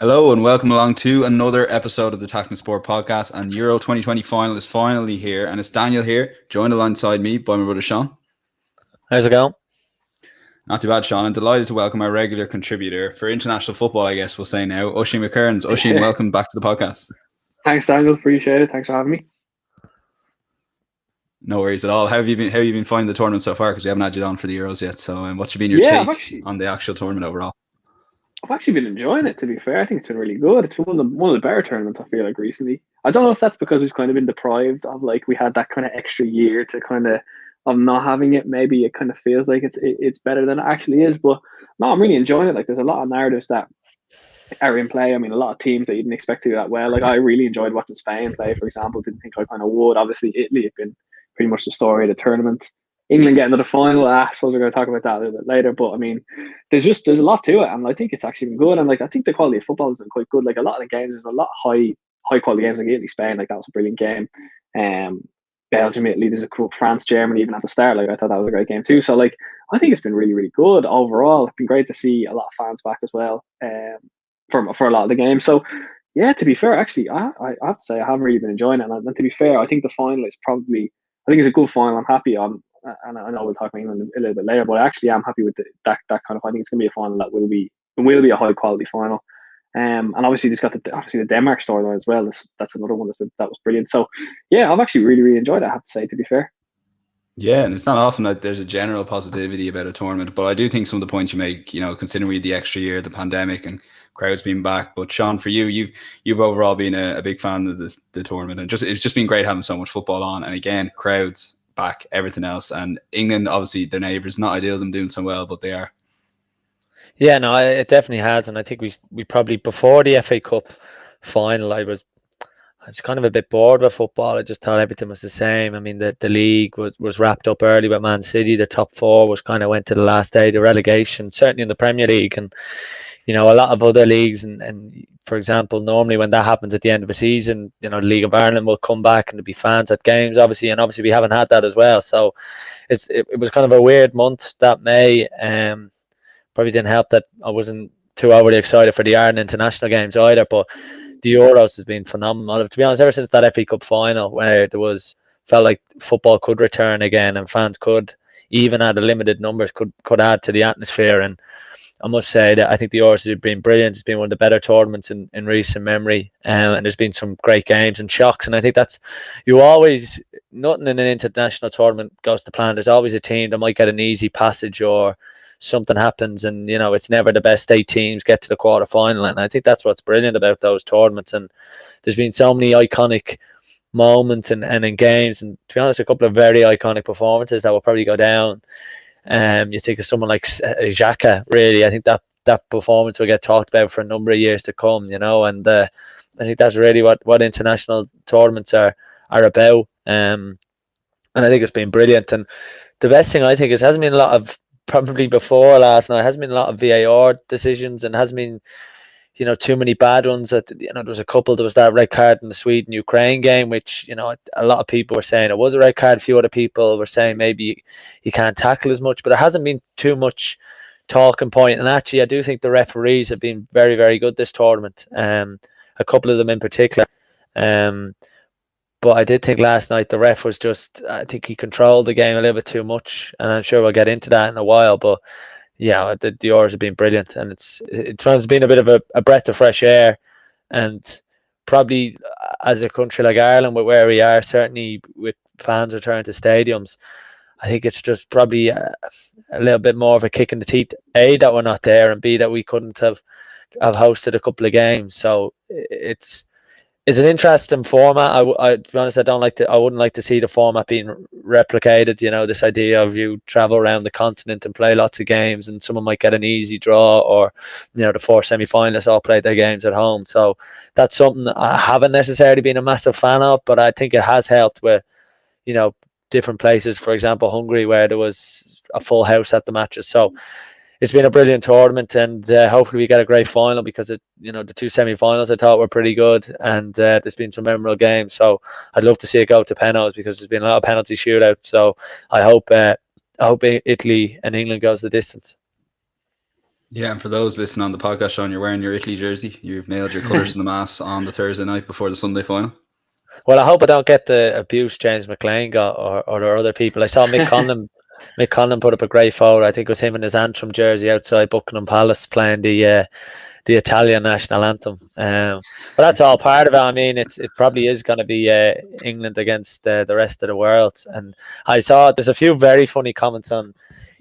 Hello and welcome along to another episode of the Tackling Sport podcast. And Euro 2020 final is finally here, and it's Daniel here, joined alongside me by my brother Sean. How's it going? Not too bad, Sean. I'm delighted to welcome our regular contributor for international football, I guess we'll say now, Oisin McQueirns. Oisin, welcome back to the podcast. Thanks, Daniel. Appreciate it. Thanks for having me. No worries at all. How have you been finding the tournament so far? Because we haven't had you on for the Euros yet. So, what's been your take on the actual tournament overall? I've actually been enjoying it. To be fair, I think it's been really good. It's been one of the better tournaments I feel like recently. I don't know if that's because we've kind of been deprived of we had that kind of extra year to kind of not having it. Maybe it kind of feels like it's better than it actually is. But no, I'm really enjoying it. Like there's a lot of narratives that are in play. I mean, a lot of teams that you didn't expect to do that well. Like I really enjoyed watching Spain play, for example. Didn't think I kind of would. Obviously, Italy have been pretty much the story of the tournament. England getting to the final. I suppose we're going to talk about that a little bit later. But I mean, there's a lot to it, and I think it's actually been good. And I think the quality of football has been quite good. Like a lot of the games, there's been a lot of high quality games. Like Italy, Spain, like that was a brilliant game. Belgium, Italy, there's a cool France, Germany even at the start. Like I thought that was a great game too. So I think it's been really, really good overall. It's been great to see a lot of fans back as well. For a lot of the games. So yeah, to be fair, actually, I have to say I have really been enjoying it. And to be fair, I think the final is probably. I think it's a good final. I'm happy on. And I know we'll talk about England a little bit later, but I actually am happy with that kind of. I think it's going to be a final that will be a high quality final. And obviously, just got the Denmark storyline as well. That's another one that was brilliant. So yeah, I've actually really enjoyed it. I have to say, to be fair. Yeah, and it's not often that there's a general positivity about a tournament, but I do think some of the points you make, considering the extra year, the pandemic, and crowds being back. But Sean, for you've overall been a big fan of the tournament, and it's just been great having so much football on, and again, crowds back, everything else, and England, obviously their neighbours, not ideal them doing so well, but they are. Yeah, no, it definitely has, and I think we probably before the FA Cup final, I was kind of a bit bored with football. I just thought everything was the same. I mean, the league was wrapped up early with Man City. The top four was kind of went to the last day, the relegation, certainly in the Premier League, and a lot of other leagues, and for example, normally when that happens at the end of a season, the League of Ireland will come back and there'll be fans at games, obviously, and obviously we haven't had that as well. So it was kind of a weird month, that May. Probably didn't help that I wasn't too overly excited for the Ireland international games either, but the Euros has been phenomenal. To be honest, ever since that FA Cup final where felt like football could return again and fans could, even at a limited numbers, could add to the atmosphere. And I must say that I think the Euros has been brilliant. It's been one of the better tournaments in recent memory, and there's been some great games and shocks. And I think that's nothing in an international tournament goes to plan. There's always a team that might get an easy passage or something happens, and it's never the best 8 teams get to the quarter final. And I think that's what's brilliant about those tournaments. And there's been so many iconic moments and in games, and to be honest, a couple of very iconic performances that will probably go down. You think of someone like Xhaka, really. I think that performance will get talked about for a number of years to come, and I think that's really what international tournaments are about. And I think it's been brilliant. And the best thing I think is hasn't been a lot of, probably before last night, hasn't been a lot of VAR decisions, and hasn't been too many bad ones. There was a couple. There was that red card in the Sweden-Ukraine game, which a lot of people were saying it was a red card. A few other people were saying maybe he can't tackle as much, but there hasn't been too much talking point. And actually, I do think the referees have been very, very good this tournament. A couple of them in particular. But I did think last night the ref was I think he controlled the game a little bit too much, and I'm sure we'll get into that in a while. But yeah, the Euros have been brilliant, and it's been a bit of a breath of fresh air. And probably as a country like Ireland, with where we are, certainly with fans returning to stadiums, I think it's just probably a little bit more of a kick in the teeth. A, that we're not there, and B, that we couldn't have hosted a couple of games. So it's an interesting format. To be honest, I wouldn't like to see the format being replicated. This idea of you travel around the continent and play lots of games, and someone might get an easy draw, or the 4 semi-finalists all play their games at home. So that's something I haven't necessarily been a massive fan of, but I think it has helped with different places. For example, Hungary, where there was a full house at the matches. So it's been a brilliant tournament, and hopefully we get a great final, because the 2 semi-finals I thought were pretty good, and there's been some memorable games. So I'd love to see it go to penalties, because there's been a lot of penalty shootouts. So I hope Italy and England goes the distance. Yeah, and for those listening on the podcast, Sean, you're wearing your Italy jersey. You've nailed your colours to the mast on the Thursday night before the Sunday final. Well, I hope I don't get the abuse James McLean got, or the other people. I saw Mick Conlon. Mick Conlon put up a great photo. I think it was him in his Antrim jersey outside Buckingham Palace playing the Italian national anthem. But that's all part of it. I mean, it probably is going to be England against the rest of the world. And I saw there's a few very funny comments on,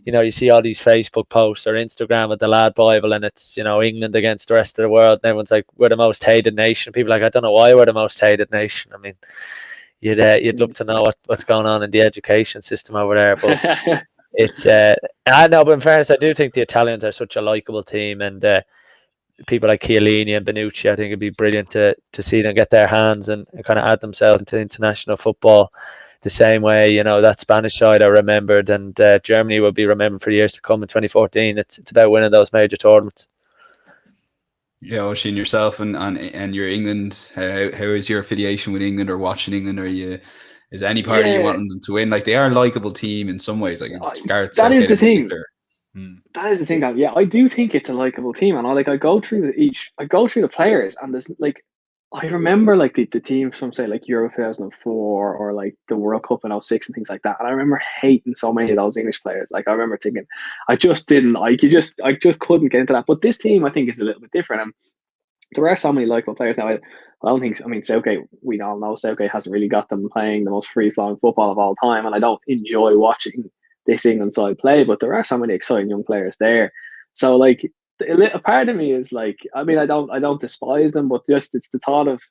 you see all these Facebook posts or Instagram with the Lad Bible, and it's, England against the rest of the world. And everyone's like, we're the most hated nation. People are like, I don't know why we're the most hated nation. I mean, you'd love to know what's going on in the education system over there. But it's, I know, but in fairness, I do think the Italians are such a likable team, and people like Chiellini and Bonucci, I think it'd be brilliant to see them get their hands and kind of add themselves into international football the same way, that Spanish side are remembered, and Germany will be remembered for years to come in 2014. It's about winning those major tournaments. Yeah, Oisin, yourself and your England, how is your affiliation with England or watching England? Is any party you want them to win? Like, they are a likable team in some ways. Like, that is the thing. That is the thing. That I do think it's a likable team, and I go through the players, and there's like, I remember like the teams from, say, like Euro 2004 or like the World Cup in 06 and things like that, and I remember hating so many of those English players. Like, I remember thinking, I just didn't like, I just couldn't get into that. But this team, I think, is a little bit different, and there are so many likable players now. I don't think. I mean, Southgate, we all know Southgate hasn't really got them playing the most free-flowing football of all time, and I don't enjoy watching this England side play. But there are so many exciting young players there. So, like, a part of me is like, I mean, I don't despise them, but just it's the thought of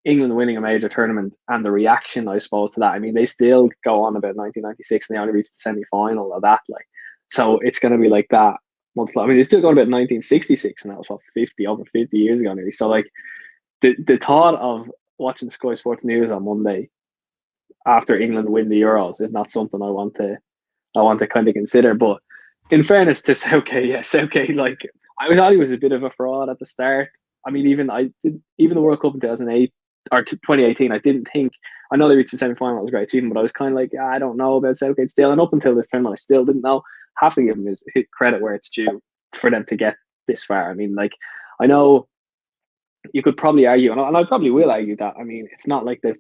England winning a major tournament and the reaction, I suppose, to that. I mean, they still go on about 1996 and they only reached the semi-final of that. Like, so it's going to be like that. I mean, they're still going about 1966, and that was over 50 years ago nearly. So, like, the thought of watching Sky Sports News on Monday after England win the Euros is not something I want to kind of consider. But in fairness to Southgate, like, I thought he was a bit of a fraud at the start. I mean, even the World Cup in 2008 or 2018, I didn't think. I know they reached the semi-final; it was a great achievement, but I was kind of like, I don't know about Southgate still. And up until this tournament, I still didn't know. Have to give him his credit where it's due for them to get this far. I mean, like, I know you could probably argue, and I probably will argue that. I mean, it's not like they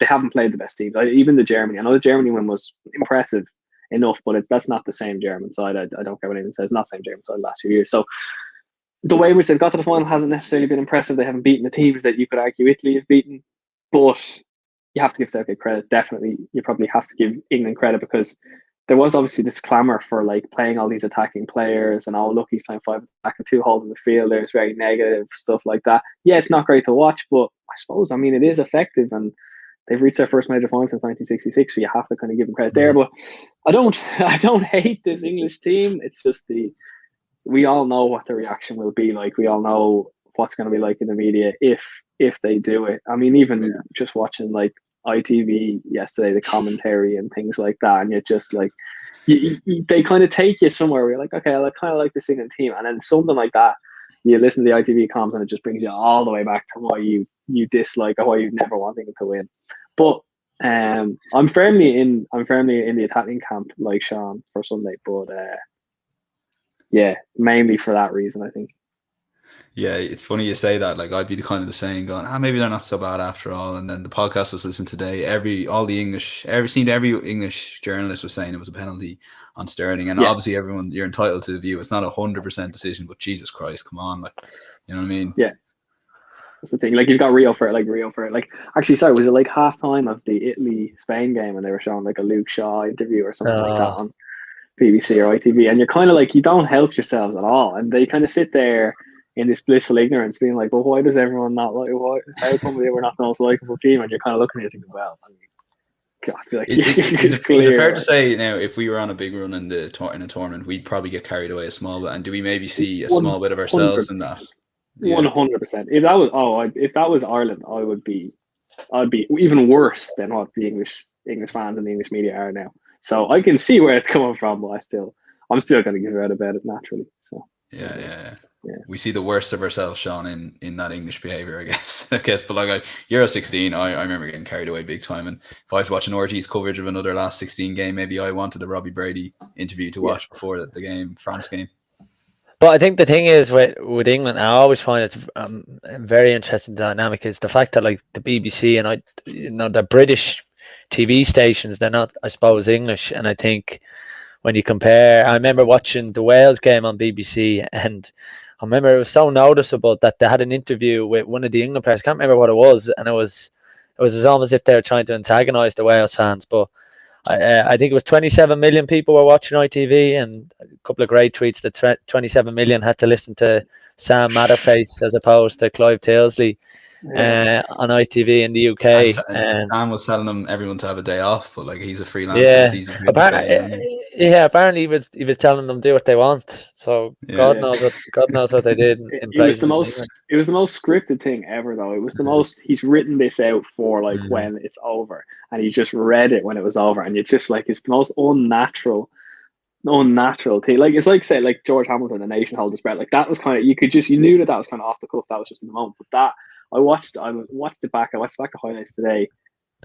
haven't played the best teams. Even the Germany, I know the Germany one was impressive enough, but that's not the same German side. I don't care what anyone says. It's not the same German side the last few years. So the way in which they've got to the final hasn't necessarily been impressive. They haven't beaten the teams that you could argue Italy have beaten, but you have to give Southgate credit. Definitely, you probably have to give England credit, because there was obviously this clamour for like playing all these attacking players, and look, he's playing 5 attacking, 2 holding the field. There's very negative stuff like that. Yeah, it's not great to watch, but I suppose, I mean, it is effective, and they've reached their first major final since 1966, so you have to kind of give them credit there. But I don't hate this English team. It's just we all know what the reaction will be like. We all know what's going to be like in the media if they do it. I mean, even just watching like ITV yesterday, the commentary and things like that, and you're just like, they kind of take you somewhere where you're like, okay, I kind of like this England team, and then something like that, you listen to the ITV comms and it just brings you all the way back to why you dislike or why you never want England to win. But I'm firmly in the Italian camp, like Sean, for Sunday. But yeah, mainly for that reason, I think. Yeah, it's funny you say that. Like, I'd be the same, going, maybe they're not so bad after all. And then the podcast was listening today. Every English journalist was saying it was a penalty on Sterling. And obviously, you're entitled to the view. It's not 100% decision, but Jesus Christ, come on, like, you know what I mean? Yeah, that's the thing. Like, you've got Rio for it. Like, actually, sorry, was it like halftime of the Italy-Spain game, and they were showing like a Luke Shaw interview or something like that on BBC or ITV, and you're kind of like, you don't help yourselves at all, and they kind of sit there in this blissful ignorance, being like, well, why does everyone not like? How come we're not the most likable team? And you're kind of looking at it thinking, well, I mean, God, I feel like is it fair to say now, if we were on a big run in a tournament, we'd probably get carried away a small bit, and do we maybe see a small bit of ourselves in that? 100%. If that was Ireland, I'd be even worse than what the English fans and the English media are now. So I can see where it's coming from, but I'm still going to give out about it naturally. So yeah. We see the worst of ourselves, Sean, in that English behaviour, I guess. But like Euro 16, I remember getting carried away big time. And if I was watching RT's coverage of another last 16 game, maybe I wanted the Robbie Brady interview to watch before the game, France game. But I think the thing is with England, I always find it's a very interesting dynamic is the fact that like the BBC and the British TV stations, they're not, I suppose, English. And I think when you compare, I remember watching the Wales game on BBC, and I remember it was so noticeable that they had an interview with one of the England players. I can't remember what it was, and it was almost as if they were trying to antagonise the Wales fans, but. I think it was 27 million people were watching ITV, and a couple of great tweets that 27 million had to listen to Sam Matterface as opposed to Clive Tilsley on ITV in the UK. And Sam was telling them everyone to have a day off, but like he's a freelancer. Yeah, it's easy for him to say, apparently he was telling them do what they want. So God knows what they did in it was the most scripted thing ever, though. It was the most. He's written this out for like when it's over, and he just read it when it was over, and it's just like it's the most unnatural thing. Like it's like say like George Hamilton, The Nation Hold Its Breath. Like that was kind of you knew that was kind of off the cuff. That was just in the moment. But that I watched it back. I watched back the highlights today,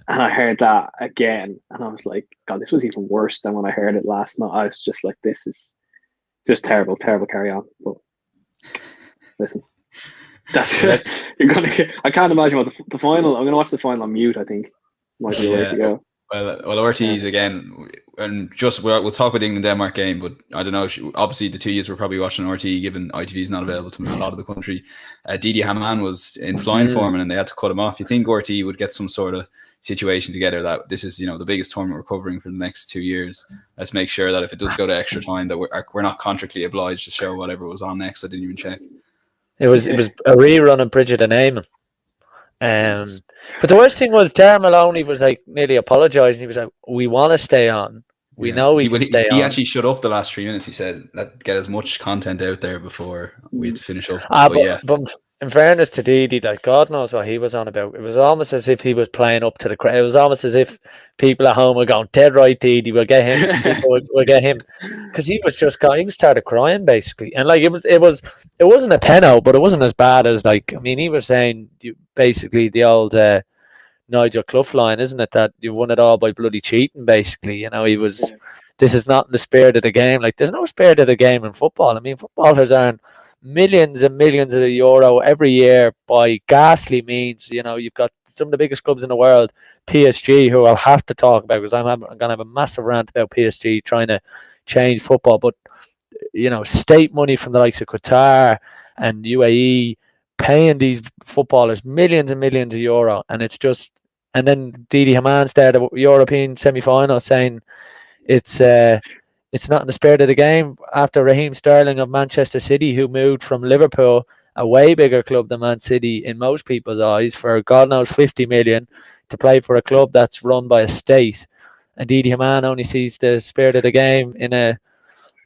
and I heard that again, and I was like, God, this was even worse than when I heard it last night. I was just like, this is just terrible carry on. But listen, that's you're gonna. I can't imagine what the final. I'm gonna watch the final on mute. I think might be the way to go. Well, RTEs again, and just we'll talk about the England-Denmark game, but I don't know. Obviously, the 2 years we're probably watching RTE, given ITV is not available to a lot of the country. Didi Hamann was in flying form, and they had to cut him off. You think RTE would get some sort of situation together that this is, the biggest tournament we're covering for the next 2 years. Let's make sure that if it does go to extra time, that we're not contractually obliged to show whatever was on next. I didn't even check. It was a rerun of Bridget and Eamon. But the worst thing was Darren Maloney was like nearly apologising. He was like, "We want to stay on. We know we can stay on." He actually shut up the last 3 minutes. He said, "Let's get as much content out there before we had to finish up." But in fairness to Didi, like God knows what he was on about. It was almost as if he was playing up to the crowd. It was almost as if people at home were going, "Dead right, Didi, we'll get him. we'll get him," because he started crying basically, and like it wasn't a penalty, but it wasn't as bad as like he was saying basically the old Nigel Clough line, isn't it, that you won it all by bloody cheating? Basically, he was. This is not in the spirit of the game. Like there's no spirit of the game in football. Footballers earn millions and millions of euro every year by ghastly means. You've got some of the biggest clubs in the world, PSG, who I'll have to talk about because I'm going to have a massive rant about PSG trying to change football. But state money from the likes of Qatar and UAE paying these footballers millions and millions of euro, and it's just. And then Didi Hamann's there, the European semi-final, saying it's not in the spirit of the game after Raheem Sterling of Manchester City, who moved from Liverpool, a way bigger club than Man City in most people's eyes, for God knows 50 million to play for a club that's run by a state. And Didi Hamann only sees the spirit of the game in a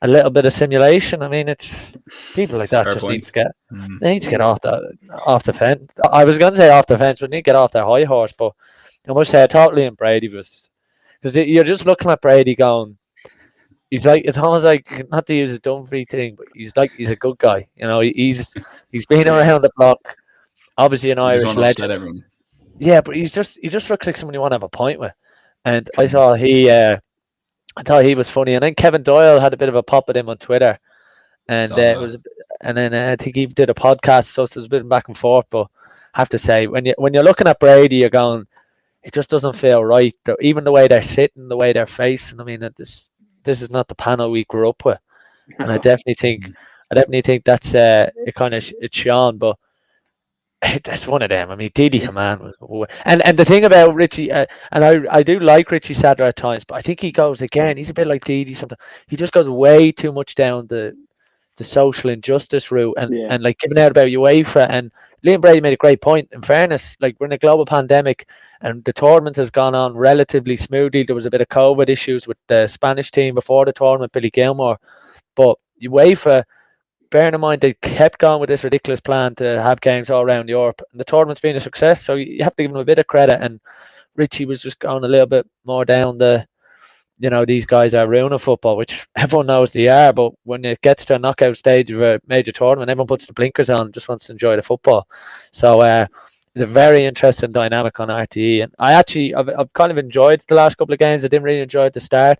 little bit of simulation. It's people like that just need to get they need to get off the fence. I was going to say off the fence, but they need to get off their high horse. But I must say, I thought Liam Brady was, because you're just looking at Brady going, he's like, it's almost like, not to use a Dumfries thing, but he's a good guy. He's been around the block. Obviously an Irish legend. Yeah, but he just looks like someone you want to have a pint with. And I thought he was funny. And then Kevin Doyle had a bit of a pop at him on Twitter, and then I think he did a podcast, so it was a bit back and forth. But I have to say, when you're looking at Brady, you're going, it just doesn't feel right. Even the way they're sitting, the way they're facing. This is not the panel we grew up with, and I definitely think that's it's Sean, but that's one of them. Didi Hamann was, and the thing about Richie, and I do like Richie Sadler at times, but I think he goes again. He's a bit like Didi. Sometimes he just goes way too much down the social injustice route, and like giving out about UEFA. And Liam Brady made a great point. In fairness, like we're in a global pandemic, and the tournament has gone on relatively smoothly. There was a bit of COVID issues with the Spanish team before the tournament, Billy Gilmore, but UEFA, bearing in mind they kept going with this ridiculous plan to have games all around Europe, and the tournament's been a success. So you have to give them a bit of credit. And Richie was just going a little bit more down the, these guys are ruining football, which everyone knows they are. But when it gets to a knockout stage of a major tournament, everyone puts the blinkers on, just wants to enjoy the football. So it's a very interesting dynamic on RTE. And I've kind of enjoyed the last couple of games. I didn't really enjoy it at the start,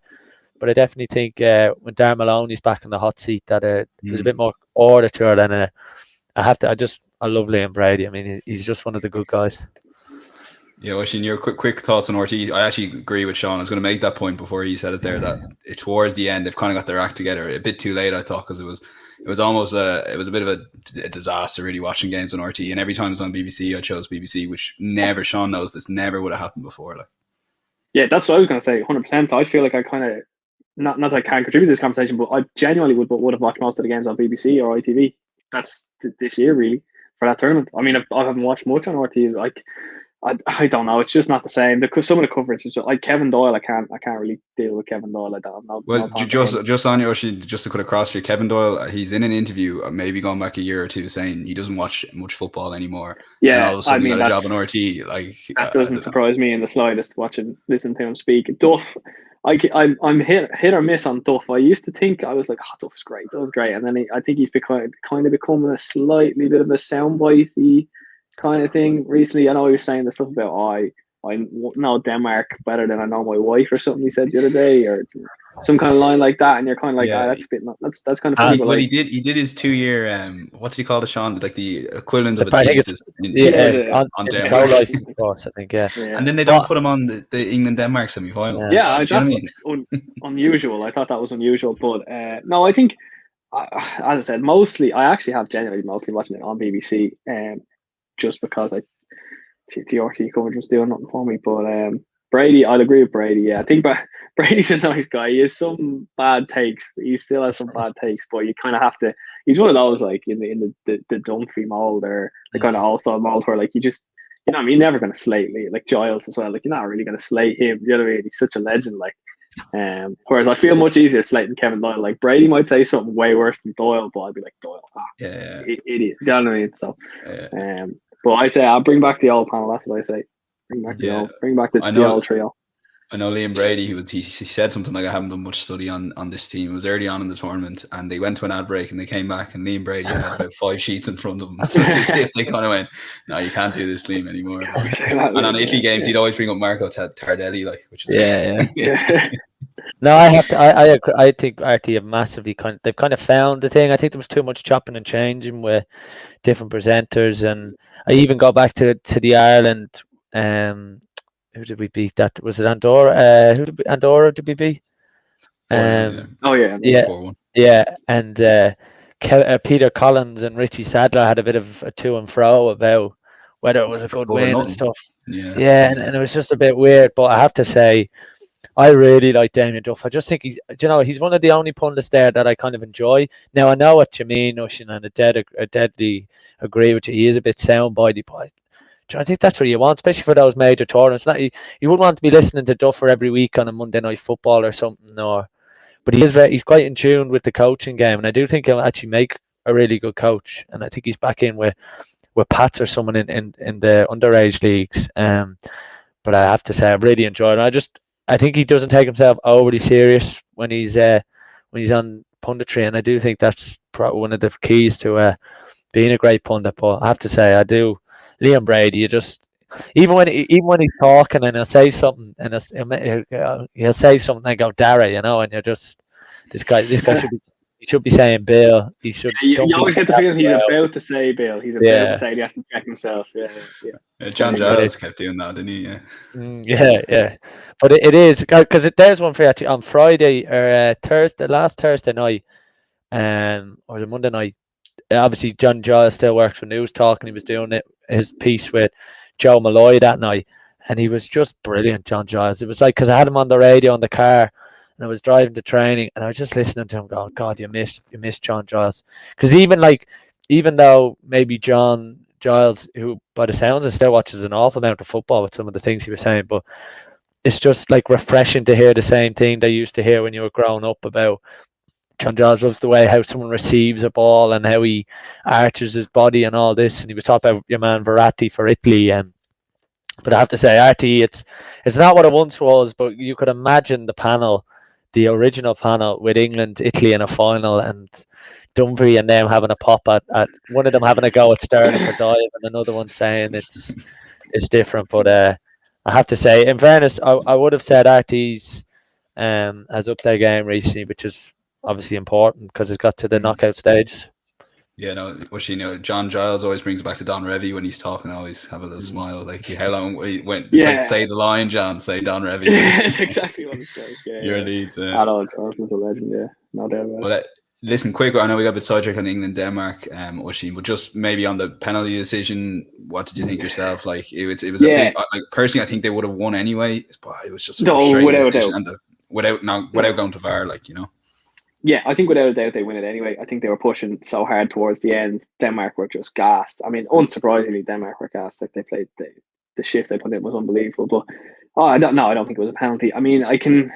But I definitely think when Darren Maloney's back in the hot seat, that there's a bit more order to it. And I love Liam Brady. I mean, he's just one of the good guys. Yeah, Oisin, your quick thoughts on RT. I actually agree with Sean. I was going to make that point before he said it there, that towards the end they've kind of got their act together a bit too late, I thought, because it was almost it was a bit of a disaster really watching games on RT, and every time it was on BBC I chose BBC, which never, Sean knows this, never would have happened before. Like, yeah, that's what I was going to say. 100%. I feel like I kind of not that I can't contribute to this conversation, but I genuinely would have watched most of the games on BBC or ITV. That's this year really for that tournament. I mean, I haven't watched much on RT. Like, I don't know. It's just not the same. Some of the coverage is just, like Kevin Doyle. I can't really deal with Kevin Doyle like that. Well, just on your, just to cut across here, Kevin Doyle, he's in an interview, maybe going back a year or two, saying he doesn't watch much football anymore. Yeah, and all of a sudden he got a job on RT. Like, that doesn't surprise me in the slightest. Listen to him speak. Duff, I'm hit or miss on Duff. I used to think, I was like, oh, Duff's great, Duff's great, and then I think he's kind of becoming a slightly bit of a soundbitey kind of thing recently. I know he was saying the stuff about I know Denmark better than I know my wife or something he said the other day, or some kind of line like that, and you're kind of like, that's a bit, that's kind of funny. But he did his 2-year what did he call it, Sean? Like the equivalent of a thesis on Denmark. No license course, I think, yeah. And then they don't put him on the England-Denmark semi-final. Yeah, that's unusual. I thought that was unusual, but no, I think, as I said, I actually have genuinely mostly watching it on BBC, just because TRT coverage was doing nothing for me. But Brady, I'll agree with Brady. Yeah, I think Brady's a nice guy. He has some bad takes. He still has some bad takes, but you kind of have to. He's one of those, like, in the Dunphy mold, or the kind of all-star mold, where, like, you just, you know what I mean, you're never going to slate Lee, like Giles as well. Like, you're not really going to slate him. You know what I mean? He's such a legend. Like, whereas I feel much easier slating Kevin Doyle. Like, Brady might say something way worse than Doyle, but I'd be like, Doyle, idiot. You know what I mean? So, but I say I'll bring back the old panel. That's what I say. Bring back the old trio. I know Liam Brady, he said something like, I haven't done much study on this team. It was early on in the tournament, and they went to an ad break, and they came back, and Liam Brady had about 5 sheets in front of him. They kind of went, no, you can't do this, Liam, anymore. And on Italy games, he'd always bring up Marco Tardelli, like, which is yeah. No, I think RT have massively they've kind of found the thing. I think there was too much chopping and changing with different presenters, and I even go back to the Ireland. Who did we beat? That was it. Andorra. Andorra did we beat? Yeah. And Peter Collins and Richie Sadler had a bit of a to and fro about whether it was a good win and stuff. And it was just a bit weird. But I have to say, I really like Damien Duff. I just think he's one of the only pundits there that I kind of enjoy. Now, I know what you mean, Oisin, and I deadly agree with you. He is a bit soundbitey, but I think that's what you want, especially for those major tournaments. You wouldn't want to be listening to Duffer every week on a Monday Night Football or something, but he's quite in tune with the coaching game, and I do think he'll actually make a really good coach. And I think he's back in with Pats or someone in the underage leagues. But I have to say, I really enjoy it. I think he doesn't take himself overly serious when he's on punditry, and I do think that's probably one of the keys to being a great pundit. But I have to say, I do. Liam Brady, even when he's talking and he'll say something and he'll say something and go Dara, and you're just this guy should be saying Bill. He should. You always get the feeling he's about to say Bill. He's about to say he has to check himself. John Giles kept doing that, didn't he? Yeah. But it is because there's one for you actually on Friday or last Thursday night, or the Monday night. Obviously, John Giles still works for News Talk, and he was doing his piece with Joe Malloy that night, and he was just brilliant, John Giles. It was like, because I had him on the radio in the car, and I was driving to training, and I was just listening to him going, God, you miss John Giles. Because even though maybe John Giles, who by the sounds of still watches an awful amount of football with some of the things he was saying, but it's just like refreshing to hear the same thing they used to hear when you were growing up about John Giles loves the way how someone receives a ball and how he arches his body and all this. And he was talking about your man Verratti for Italy. But I have to say, RT, it's not what it once was, but you could imagine the original panel with England, Italy in a final, and Dunphy and them having a pop at one of them having a go at Sterling for dive, and another one saying it's different. But I have to say, in fairness, I would have said RT's has upped their game recently, which is obviously important because it's got to the knockout stages. Yeah, no, John Giles always brings it back to Don Revy when he's talking. I always have a little smile. Like, how long went? It's like, say the line, John. Say Don Revy. Yeah, it's exactly what it's like. Yeah, Your needs. I know Giles is a legend. Yeah, no doubt about it. Well, listen, quick. I know we got a bit sidetracked on England, Denmark, Oisin, but just maybe on the penalty decision, what did you think yourself? Like, it was a big. Like, personally, I think they would have won anyway. But it was just a frustrating decision, and without going to VAR, like, you know. Yeah, I think without a doubt they win it anyway. I think they were pushing so hard towards the end. Denmark were just gassed. I mean, unsurprisingly, Denmark were gassed. Like, they played the shift they put in was unbelievable. But I don't think it was a penalty. I mean, I can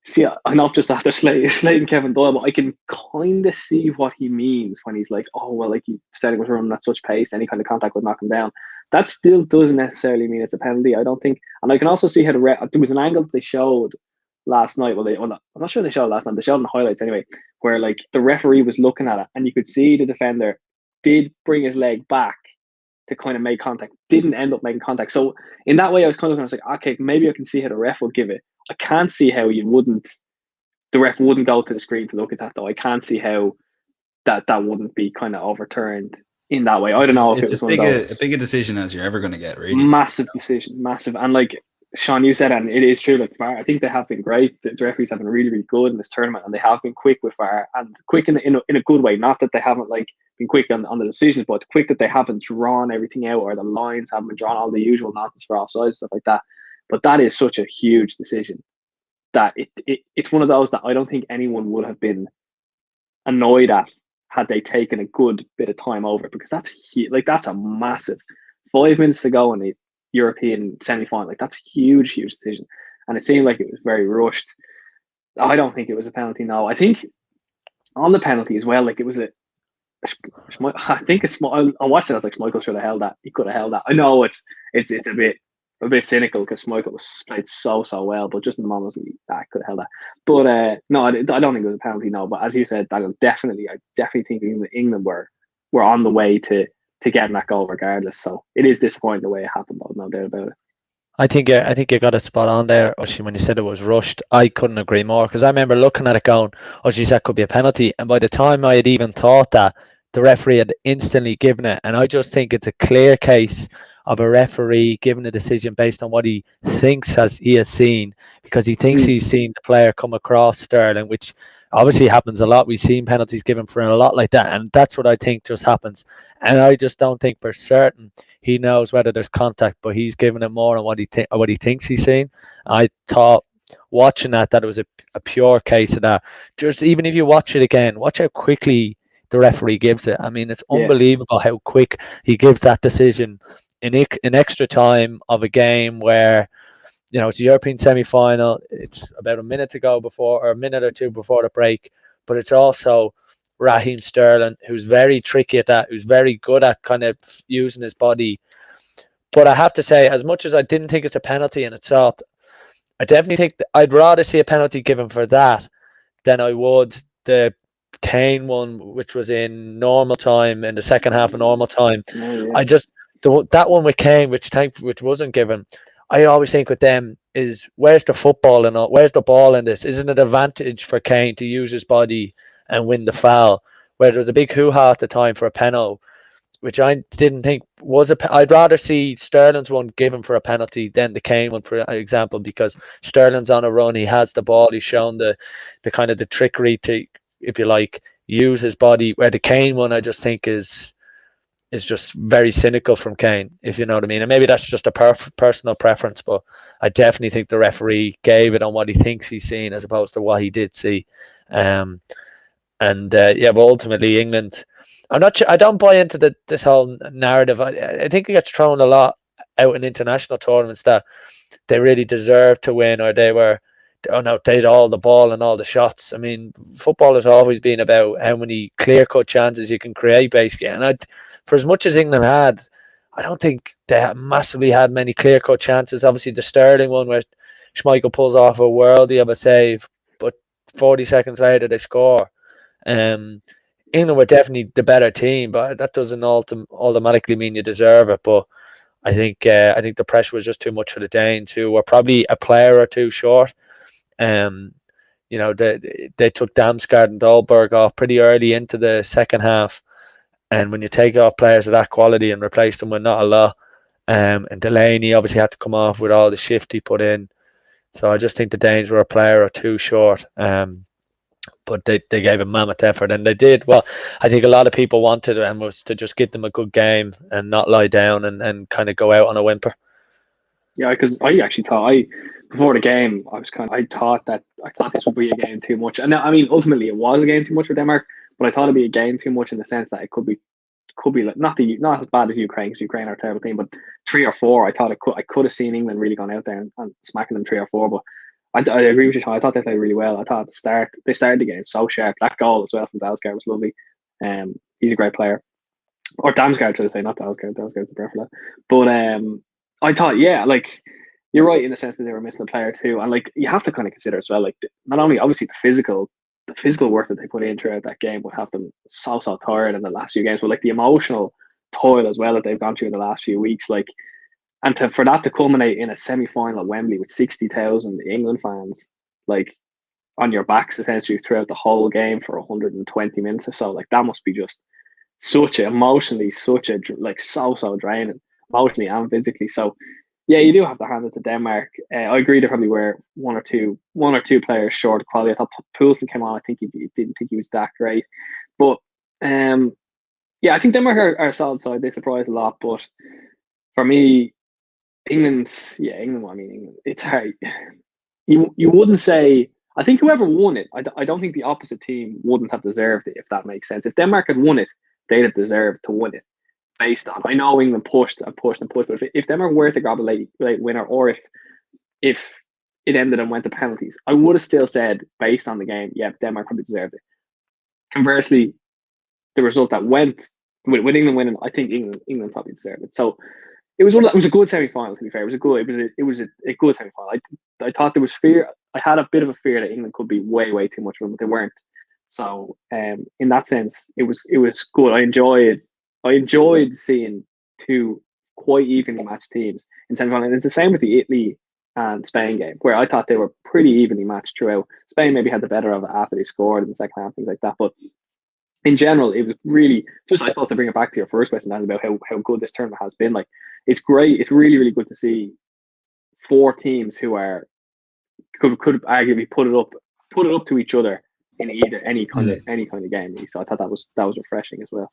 see. I'm not just after slating Kevin Doyle, but I can kind of see what he means when he's like, "Oh well, like Sterling was running at such pace, any kind of contact would knock him down." That still doesn't necessarily mean it's a penalty. I don't think, and I can also see how there was an angle that they showed last night. I'm not sure they showed it last night. They showed in the highlights anyway, where like the referee was looking at it, and you could see the defender did bring his leg back to kind of make contact. Didn't end up making contact. So in that way, I was kind of like, okay, maybe I can see how the ref would give it. I can't see how the ref wouldn't go to the screen to look at that though. I can't see how that wouldn't be kind of overturned in that way. I don't know if it was as big a decision as you're ever going to get, really. Massive decision, massive. And like Sean, you said, and it is true, like VAR, I think they have been great. The referees have been really, really good in this tournament, and they have been quick with VAR, and quick in a good way. Not that they haven't like been quick on the decisions, but quick that they haven't drawn everything out, or the lines haven't been drawn, all the usual nonsense for offside, stuff like that. But that is such a huge decision that it's one of those that I don't think anyone would have been annoyed at had they taken a good bit of time over it, because that's a massive 5 minutes to go in the European semi-final. Like, that's a huge decision, and it seemed like it was very rushed. I don't think it was a penalty. No, I think on the penalty as well, like, it was I think it's small. I watched it. I was like, Michael should have held that. He could have held that. I know it's a bit cynical because Michael was played so well, but just in the moment, I could have held that. But no, I don't think it was a penalty. No, but as you said, I definitely think England were on the way to getting that goal regardless. So it is disappointing the way it happened, though, no doubt about it. I think you got it spot on there, Oisin, when you said it was rushed. I couldn't agree more, because I remember looking at it going, "Oh, geez, that could be a penalty." And by the time I had even thought that, the referee had instantly given it. And I just think it's a clear case of a referee giving a decision based on what he thinks he has seen, because he thinks he's seen the player come across Sterling, which obviously happens a lot. We've seen penalties given for a lot like that, and that's what I think just happens. And I just don't think for certain he knows whether there's contact, but he's giving it more on what he thinks he's seen. I thought watching that it was a pure case of that. Just even if you watch it again, watch how quickly the referee gives it. I mean, it's unbelievable how quick he gives that decision in extra time of a game where, you know, it's a European semi-final. It's about a minute or two before the break, but it's also Raheem Sterling, who's very tricky at that, who's very good at kind of using his body. But I have to say, as much as I didn't think it's a penalty in itself, I definitely think I'd rather see a penalty given for that than I would the Kane one, which was in normal time, in the second half of normal time. I just that one with Kane, which wasn't given. I always think with them is, where's the football and all? Where's the ball in this? Isn't it an advantage for Kane to use his body and win the foul? Where there was a big hoo-ha at the time for a penalty, which I didn't think was I'd rather see Sterling's one given for a penalty than the Kane one, for example, because Sterling's on a run. He has the ball. He's shown the kind of the trickery to, if you like, use his body. Where the Kane one, I just think is just very cynical from Kane, if you know what I mean. And maybe that's just a personal preference, but I definitely think the referee gave it on what he thinks he's seen as opposed to what he did see. But ultimately England, I'm not sure. I don't buy into this whole narrative. I think it gets thrown a lot out in international tournaments that they really deserve to win, or they had all the ball and all the shots. I mean, football has always been about how many clear-cut chances you can create, basically. And for as much as England had, I don't think they massively had many clear-cut chances. Obviously, the Sterling one where Schmeichel pulls off a worldie of a save, but 40 seconds later they score. England were definitely the better team, but that doesn't automatically mean you deserve it. But I think the pressure was just too much for the Danes, who were probably a player or two short. You know, they took Damsgaard and Dahlberg off pretty early into the second half. And when you take off players of that quality and replace them with not a lot, and Delaney obviously had to come off with all the shift he put in. So I just think the Danes were a player or two short. But they gave a mammoth effort, and they did well. I think a lot of people wanted and was to just give them a good game and not lie down and kind of go out on a whimper. Yeah, because I actually thought before the game I thought this would be a game too much, and I mean ultimately it was a game too much for Denmark, but I thought it'd be a game too much in the sense that it could be like not as bad as Ukraine, because Ukraine are a terrible team, but 3 or 4. I thought I could have seen England really gone out there and smacking them 3 or 4, but I agree with you, Sean. I thought they played really well. I thought at the start they started the game so sharp. That goal as well from Dalsgaard was lovely. He's a great player, or Damsgaard should I say, not Dalsgaard. Dalsgaard's the player for that. But I thought, yeah, like you're right in the sense that they were missing a player too, and like you have to kind of consider as well, like not only obviously the physical work that they put in throughout that game would have them so tired in the last few games, but like the emotional toil as well that they've gone through in the last few weeks, like, and for that to culminate in a semi-final at Wembley with 60,000 England fans, like on your backs essentially throughout the whole game for 120 minutes or so, like that must be just so draining, emotionally and physically. So yeah, you do have to hand it to Denmark. I agree they probably were one or two players short of quality. I thought Poulsen came on. I think he didn't think he was that great, but yeah, I think Denmark are a solid side. They surprised a lot, but for me, England. I mean, England. It's hard. You wouldn't say. I think whoever won it, I don't think the opposite team wouldn't have deserved it, if that makes sense. If Denmark had won it, they'd have deserved to win it. Based on, I know England pushed, but if Denmark were to grab a late winner, or if it ended and went to penalties, I would have still said, based on the game, yeah, Denmark probably deserved it. Conversely, the result that went with England winning, I think England probably deserved it. So it was a good semi-final. To be fair, it was a good semi-final. I thought there was fear. I had a bit of a fear that England could be way too much for them, but they weren't. So in that sense, it was good. I enjoyed seeing two quite evenly matched teams in semi-final. And it's the same with the Italy and Spain game, where I thought they were pretty evenly matched throughout. Spain maybe had the better of it after they scored in the second half, things like that. But in general, it was really just, I suppose, to bring it back to your first question, Dan, about how good this tournament has been. Like, it's great. It's really good to see 4 teams who could arguably put it up to each other in either any kind of game. So I thought that was refreshing as well.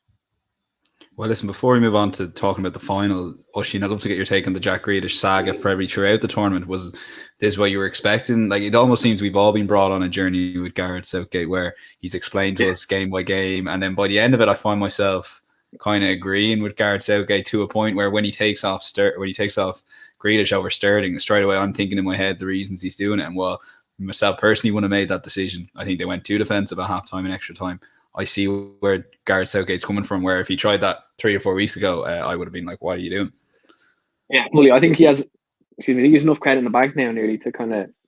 Well, listen, before we move on to talking about the final, Oisin, I'd love to get your take on the Jack Grealish saga probably throughout the tournament. Was this what you were expecting? Like, it almost seems we've all been brought on a journey with Gareth Southgate where he's explained to us game by game. And then by the end of it, I find myself kind of agreeing with Gareth Southgate to a point where when he takes off Grealish over Sterling, straight away I'm thinking in my head the reasons he's doing it. And well, myself personally wouldn't have made that decision. I think they went too defensive at halftime and extra time. I see where Gareth Southgate's coming from, where if he tried that 3 or 4 weeks ago, I would have been like, what are you doing? Yeah, fully. I think he has enough credit in the bank now nearly to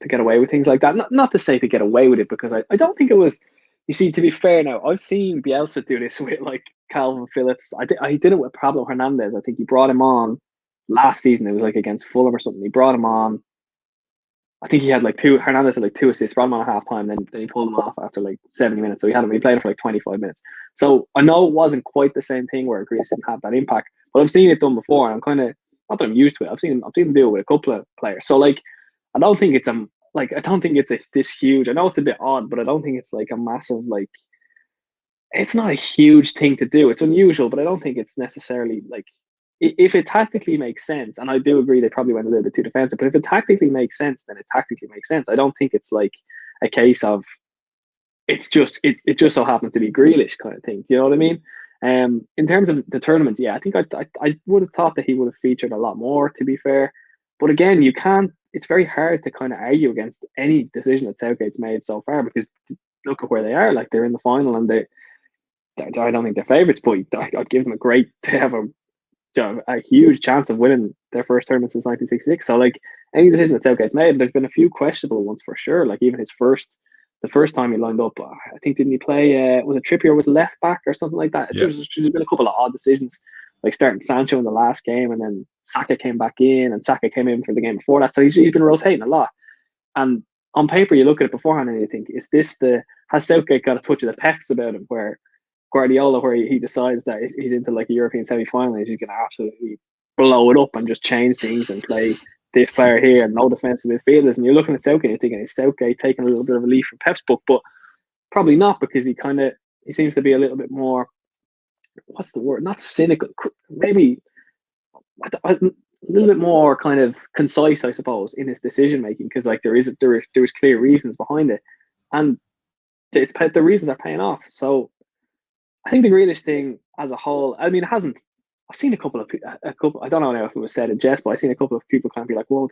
get away with things like that. Not to say to get away with it, because I don't think it was, you see, to be fair now, I've seen Bielsa do this with like Calvin Phillips. He did it with Pablo Hernandez. I think he brought him on last season. It was like against Fulham or something. He brought him on. I think he had Hernandez had like 2 assists, brought him on at half time, then he pulled him off after like 70 minutes. So he played him for like 25 minutes. So I know it wasn't quite the same thing where Grealish didn't have that impact, but I've seen it done before, and I'm kind of, not that I'm used to it, I've seen him do it with a couple of players. So like, I don't think it's this huge. I know it's a bit odd, but I don't think it's like a massive, like, it's not a huge thing to do. It's unusual, but I don't think it's necessarily like, if it tactically makes sense, and I do agree they probably went a little bit too defensive, but if it tactically makes sense, then it tactically makes sense. I don't think it's like a case of it just so happened to be Grealish kind of thing. You know what I mean? In terms of the tournament, yeah, I think I would have thought that he would have featured a lot more, to be fair. But again, you can't. It's very hard to kind of argue against any decision that Southgate's made so far, because look at where they are. Like, they're in the final, and I don't think they're favourites, but I'd give them to have a huge chance of winning their first tournament since 1966. So like, any decision that Southgate's made, there's been a few questionable ones for sure. Like, even the first time he lined up, I think, didn't he play, was it Trippier was left back or something like that? Yeah. There's been a couple of odd decisions, like starting Sancho in the last game, and then Saka came back in, and Saka came in for the game before that. So he's been rotating a lot. And on paper you look at it beforehand and you think, has Southgate got a touch of the peps about him, where Guardiola, where he decides that if he's into like a European semi-final, he's going to absolutely blow it up and just change things and play this player here and no defensive midfielders. And you're looking at Southgate and you're thinking, is Southgate taking a little bit of a leaf from Pep's book? But probably not, because he seems to be a little bit more, what's the word? Not cynical, maybe a little bit more kind of concise, I suppose, in his decision making, because like there is clear reasons behind it, and the reasons are paying off. So I think the Grealish thing as a whole, I mean, it hasn't. I've seen a couple. I don't know now if it was said in jest, but I've seen a couple of people kind of be like, "Well,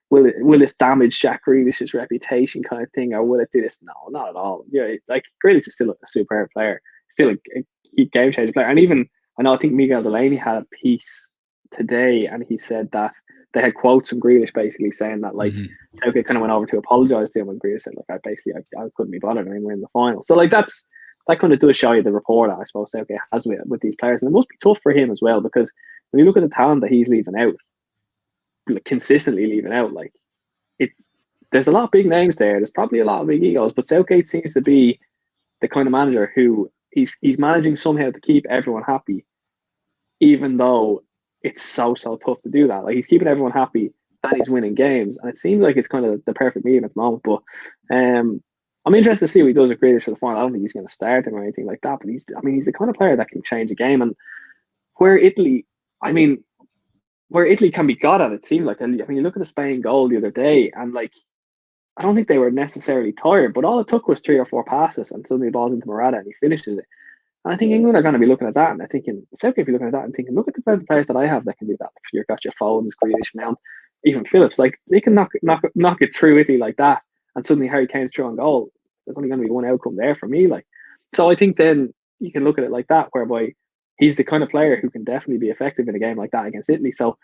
will this damage Jack Grealish's reputation, kind of thing, or will it do this?" No, not at all. Yeah, like Grealish is still a superb player, still a key game changer player, and even I think Miguel Delaney had a piece today, and he said that they had quotes from Grealish basically saying that like Southgate kind of went over to apologise to him, and Grealish said, "Like I couldn't be bothered. I mean, we're in the final." So like that kind of does show you the rapport that I suppose Southgate has with these players, and it must be tough for him as well, because when you look at the talent that he's leaving out, consistently leaving out, like there's a lot of big names there. There's probably a lot of big egos, but Southgate seems to be the kind of manager who he's managing somehow to keep everyone happy, even though it's so tough to do that. Like he's keeping everyone happy and he's winning games, and it seems like it's kind of the perfect medium at the moment. But I'm interested to see what he does with Grealish for the final. I don't think he's going to start him or anything like that, but he's the kind of player that can change a game. And where Italy can be got at, it seemed like. I mean, you look at the Spain goal the other day, and like I don't think they were necessarily tired, but all it took was 3 or 4 passes, and suddenly the ball's into Morata and he finishes it. And I think England are going to be looking at that, and I think Southgate be looking at that and thinking, look at the players that I have that can do that. If you've got your Foden's, Grealish, Mount, even Phillips, like they can knock it through Italy like that, and suddenly Harry Kane's through on goal. There's only going to be one outcome there for me. Like, so I think then you can look at it like that, whereby he's the kind of player who can definitely be effective in a game like that against Italy. So,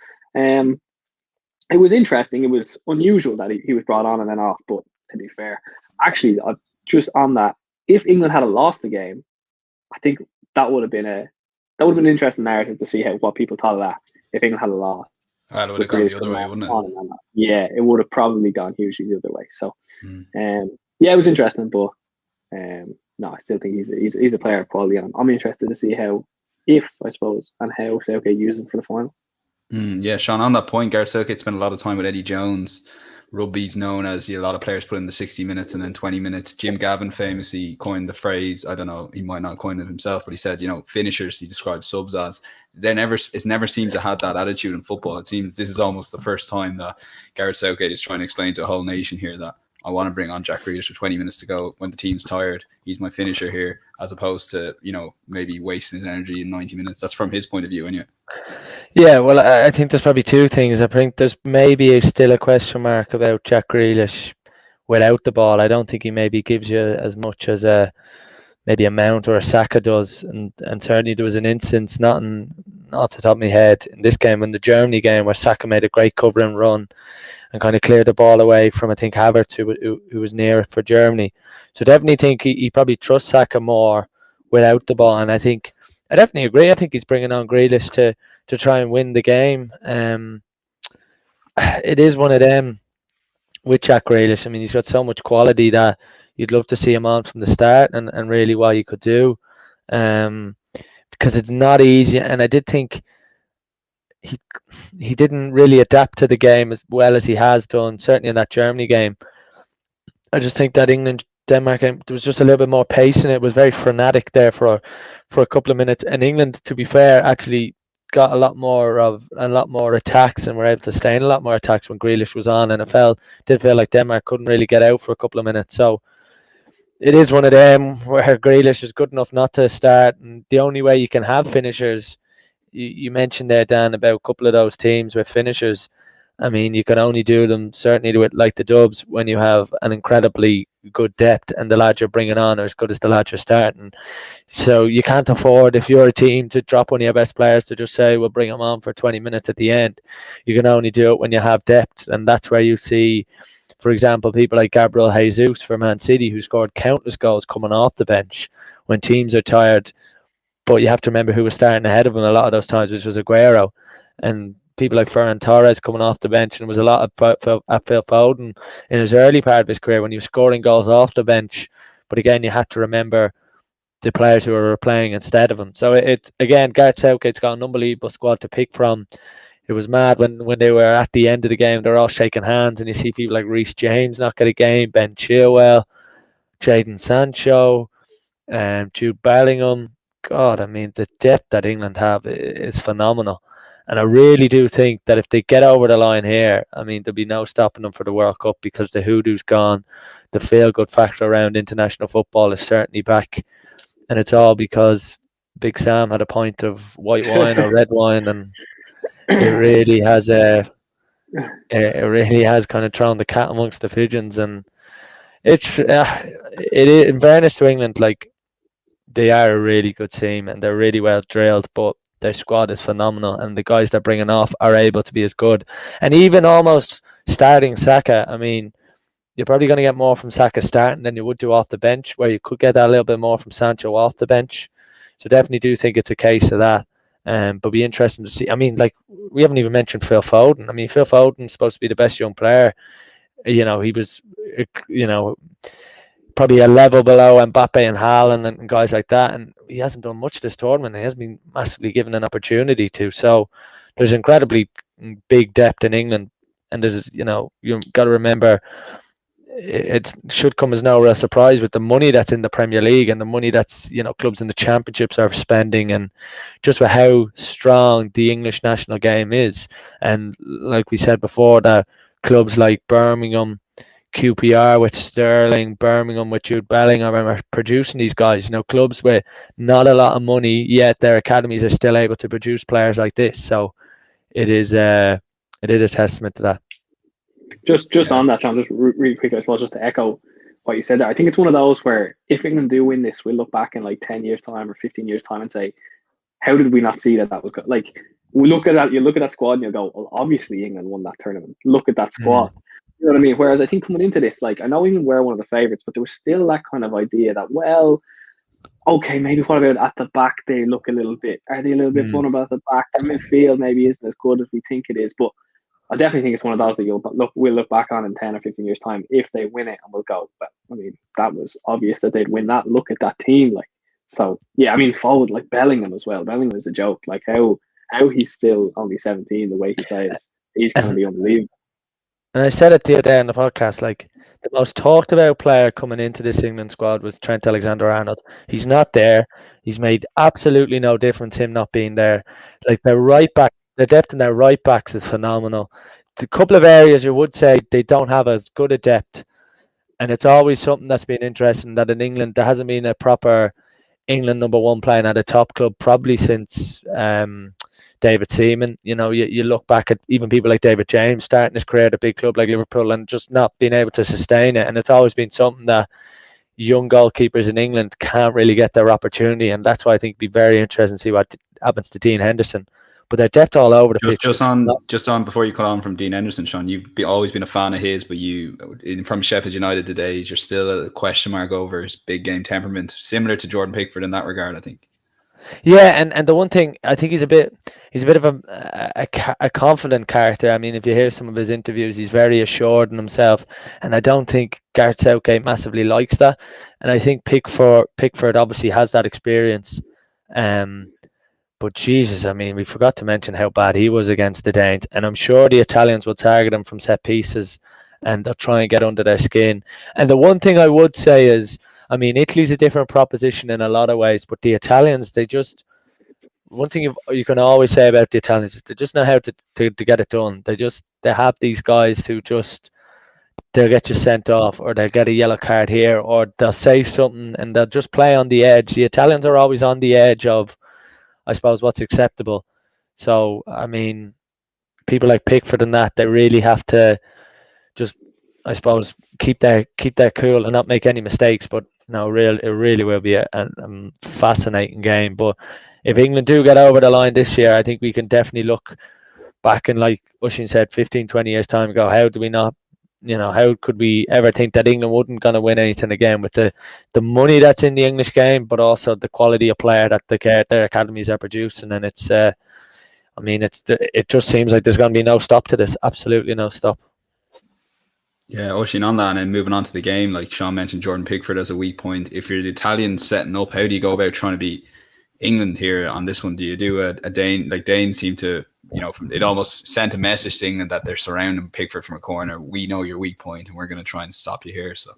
it was interesting. It was unusual that he was brought on and then off. But to be fair, actually, just on that, if England had lost the game, I think that would have been an interesting narrative to see what people thought of that. If England had lost, it would have gone the other way, wouldn't it? Yeah, it would have probably gone hugely the other way. So, yeah, it was interesting, but no, I still think he's a player of quality, and I'm interested to see how Southgate uses him for the final. Yeah, Sean, on that point, Gareth Southgate spent a lot of time with Eddie Jones. Rugby's known as a lot of players put in the 60 minutes and then 20 minutes. Jim Gavin famously coined the phrase, I don't know, he might not coin it himself, but he said, finishers, he described subs as. It's never seemed to have that attitude in football. It seems this is almost the first time that Gareth Southgate is trying to explain to a whole nation here that I want to bring on Jack Grealish for 20 minutes to go when the team's tired. He's my finisher here, as opposed to, maybe wasting his energy in 90 minutes. That's from his point of view, anyway. Yeah, well, I think there's probably 2 things. I think there's maybe still a question mark about Jack Grealish without the ball. I don't think he maybe gives you as much as maybe a Mount or a Saka does, and certainly there was an instance, not off the top of my head, in this game, in the Germany game, where Saka made a great cover and run and kind of cleared the ball away from, I think, Havertz, who was near it for Germany. So definitely think he probably trusts Saka more without the ball, and I definitely agree. I think he's bringing on Grealish to try and win the game. It is one of them with Jack Grealish. I mean, he's got so much quality that you'd love to see him on from the start and really what he could do, because it's not easy. And I did think he didn't really adapt to the game as well as he has done, certainly in that Germany game. I just think that Denmark game, there was just a little bit more pace in it. It was very frenetic there for a couple of minutes, and England, to be fair, actually got a lot more attacks and were able to stay in a lot more attacks when Grealish was on, and did feel like Denmark couldn't really get out for a couple of minutes. So it is one of them where Grealish is good enough not to start, and the only way you can have finishers, you mentioned there, Dan, about a couple of those teams with finishers. I mean, you can only do them, certainly with like the Dubs, when you have an incredibly good depth and the lads you're bringing on are as good as the lads you're starting. So you can't afford, if you're a team, to drop one of your best players to just say, we'll bring them on for 20 minutes at the end. You can only do it when you have depth, and that's where you see, for example, people like Gabriel Jesus for Man City, who scored countless goals coming off the bench when teams are tired. But you have to remember who was starting ahead of him a lot of those times, which was Aguero. And people like Ferran Torres coming off the bench, and there was a lot of Phil Foden in his early part of his career when he was scoring goals off the bench. But again, you had to remember the players who were playing instead of him. So it again, Gareth Southgate's got an unbelievable squad to pick from. It was mad when they were at the end of the game, they're all shaking hands, and you see people like Reece James not get a game, Ben Chilwell, Jadon Sancho, Jude Bellingham. God, I mean, the depth that England have is phenomenal. And I really do think that if they get over the line here, I mean, there'll be no stopping them for the World Cup, because the hoodoo's gone. The feel-good factor around international football is certainly back. And it's all because Big Sam had a pint of white wine or red wine, and it really has kind of thrown the cat amongst the pigeons. And it is, in fairness to England, like, they are a really good team and they're really well drilled, but their squad is phenomenal, and the guys they're bringing off are able to be as good. And even almost starting Saka, I mean, you're probably going to get more from Saka starting than you would do off the bench, where you could get that a little bit more from Sancho off the bench. So definitely do think it's a case of that. But be interesting to see. I mean, like, we haven't even mentioned Phil Foden. I mean, Phil Foden's supposed to be the best young player. You know, he was, you know, probably a level below Mbappe and Haaland and guys like that, and he hasn't done much this tournament. He hasn't been massively given an opportunity to. So there's incredibly big depth in England, and there's, you know, you've got to remember, it should come as no real surprise with the money that's in the Premier League and the money that's, you know, clubs in the championships are spending, and just with how strong the English national game is. And like we said before, that clubs like Birmingham, QPR with Sterling, Birmingham with Jude Bellingham are producing these guys. You know, clubs with not a lot of money, yet their academies are still able to produce players like this. So it is a testament to that. Just on that, John, just really quick, I suppose, just to echo what you said there. I think it's one of those where if England do win this, we'll look back in like 10 years' time or 15 years' time and say, how did we not see that was good? Like, we look at that, you look at that squad and you go, well, obviously England won that tournament. Look at that squad. You know what I mean? Whereas I think coming into this, like, I know England were one of the favourites, but there was still that kind of idea that, well, okay, maybe what about at the back they look a little bit, are they a little bit vulnerable at the back? The midfield maybe isn't as good as we think it is, but I definitely think it's one of those that we'll look back on in 10 or 15 years' time if they win it, and we'll go, well, I mean, that was obvious that they'd win that. Look at that team. Like, so, yeah, I mean, forward, like Bellingham as well. Bellingham is a joke. Like, how he's still only 17, the way he plays, he's going to be unbelievable. And I said it the other day on the podcast, like, the most talked about player coming into this England squad was Trent Alexander-Arnold. He's not there. He's made absolutely no difference, him not being there. Like, their right back, the depth in their right backs is phenomenal. The couple of areas you would say they don't have as good a depth, and it's always something that's been interesting, that in England there hasn't been a proper England number one playing at a top club probably since David Seaman. You know, you look back at even people like David James starting his career at a big club like Liverpool and just not being able to sustain it. And it's always been something that young goalkeepers in England can't really get their opportunity, and that's why I think it'd be very interesting to see what happens to Dean Henderson. But they're depth all over the pitch. Just on before you cut on from Dean Henderson, Sean, you've always been a fan of his, but from Sheffield United to days, you're still a question mark over his big game temperament, similar to Jordan Pickford in that regard, I think. Yeah, and the one thing, I think he's a bit of a confident character. I mean, if you hear some of his interviews, he's very assured in himself, and I don't think Gareth Southgate massively likes that. And I think Pickford obviously has that experience. But Jesus, I mean, we forgot to mention how bad he was against the Danes, and I'm sure the Italians will target him from set pieces, and they'll try and get under their skin. And the one thing I would say is, I mean, Italy's a different proposition in a lot of ways, but the Italians, one thing you can always say about the Italians is they just know how to get it done. They have these guys who just, they'll get you sent off, or they'll get a yellow card here, or they'll say something and they'll just play on the edge. The Italians are always on the edge of, I suppose, what's acceptable. So, I mean, people like Pickford and that, they really have to just, I suppose, keep their cool and not make any mistakes. But no, it really will be a fascinating game. But if England do get over the line this year, I think we can definitely look back and, like Oisin said, 15, 20 years time ago, how do we not, you know, how could we ever think that England wouldn't going to win anything again with the money that's in the English game, but also the quality of player that their academies are producing? And it's I mean, it just seems like there's going to be no stop to this. Absolutely no stop. Yeah, Oisin, on that, and then moving on to the game, like Sean mentioned, Jordan Pickford as a weak point. If you're the Italians setting up, how do you go about trying to beat England here on this one? Do you do a Dane? Like Dane seem to, it almost sent a message to England that they're surrounding Pickford from a corner. We know your weak point, and we're going to try and stop you here. So,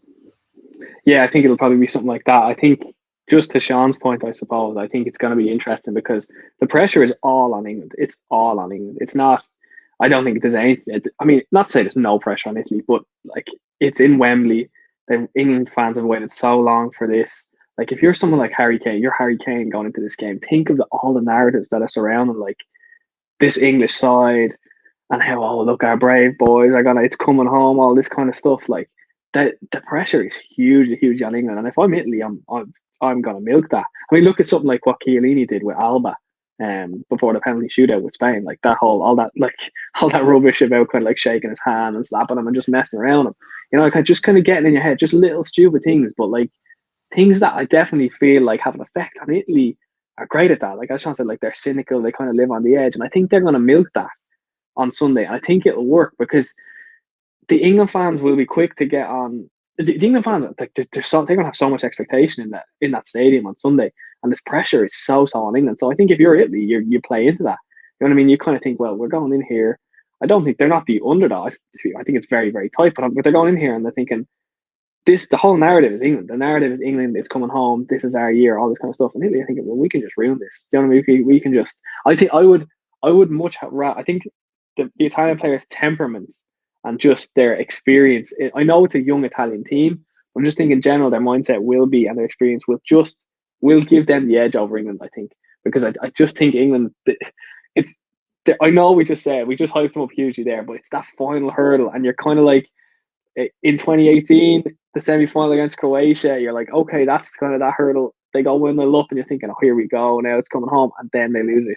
yeah, I think it'll probably be something like that. I think just to Sean's point, I suppose, I think it's going to be interesting because the pressure is all on England. It's all on England. It's not. I don't think there's any. I mean, not to say there's no pressure on Italy, but like it's in Wembley. The England fans have waited so long for this. Like if you're someone like Harry Kane, you're Harry Kane going into this game. Think of all the narratives that are surrounding like this English side and how look, our brave boys are gonna. It's coming home. All this kind of stuff. Like the pressure is huge on England. And if I'm Italy, I'm gonna milk that. I mean, look at something like what Chiellini did with Alba. Before the penalty shootout with Spain, like all that rubbish about kind of like shaking his hand and slapping him and just messing around him, like just kind of getting in your head, just little stupid things, but like things that I definitely feel like have an effect on Italy are great at that. Like as Sean said, like they're cynical, they kind of live on the edge, and I think they're going to milk that on Sunday. And I think it'll work because the England fans will be quick to get on. The England fans, like they're going to have so much expectation in that stadium on Sunday, and this pressure is so on England. So I think if you're Italy, you play into that. You know what I mean? You kind of think, well, we're going in here. I don't think they're not the underdog. I think it's very, very tight, but they're going in here and they're thinking, the whole narrative is England. The narrative is England. It's coming home. This is our year. All this kind of stuff. And Italy, I think, well, we can just ruin this. Do you know what I mean? We can just. I think I would much rather. I think the Italian players' temperaments and just their experience. I know it's a young Italian team. I'm just thinking in general, their mindset will be and their experience will give them the edge over England. I think because I just think England. It's. I know we just hyped them up hugely there, but it's that final hurdle, and you're kind of like in 2018, the semi-final against Croatia. You're like, okay, that's kind of that hurdle. They go 1-0 up, and you're thinking, oh, here we go. Now it's coming home, and then they lose.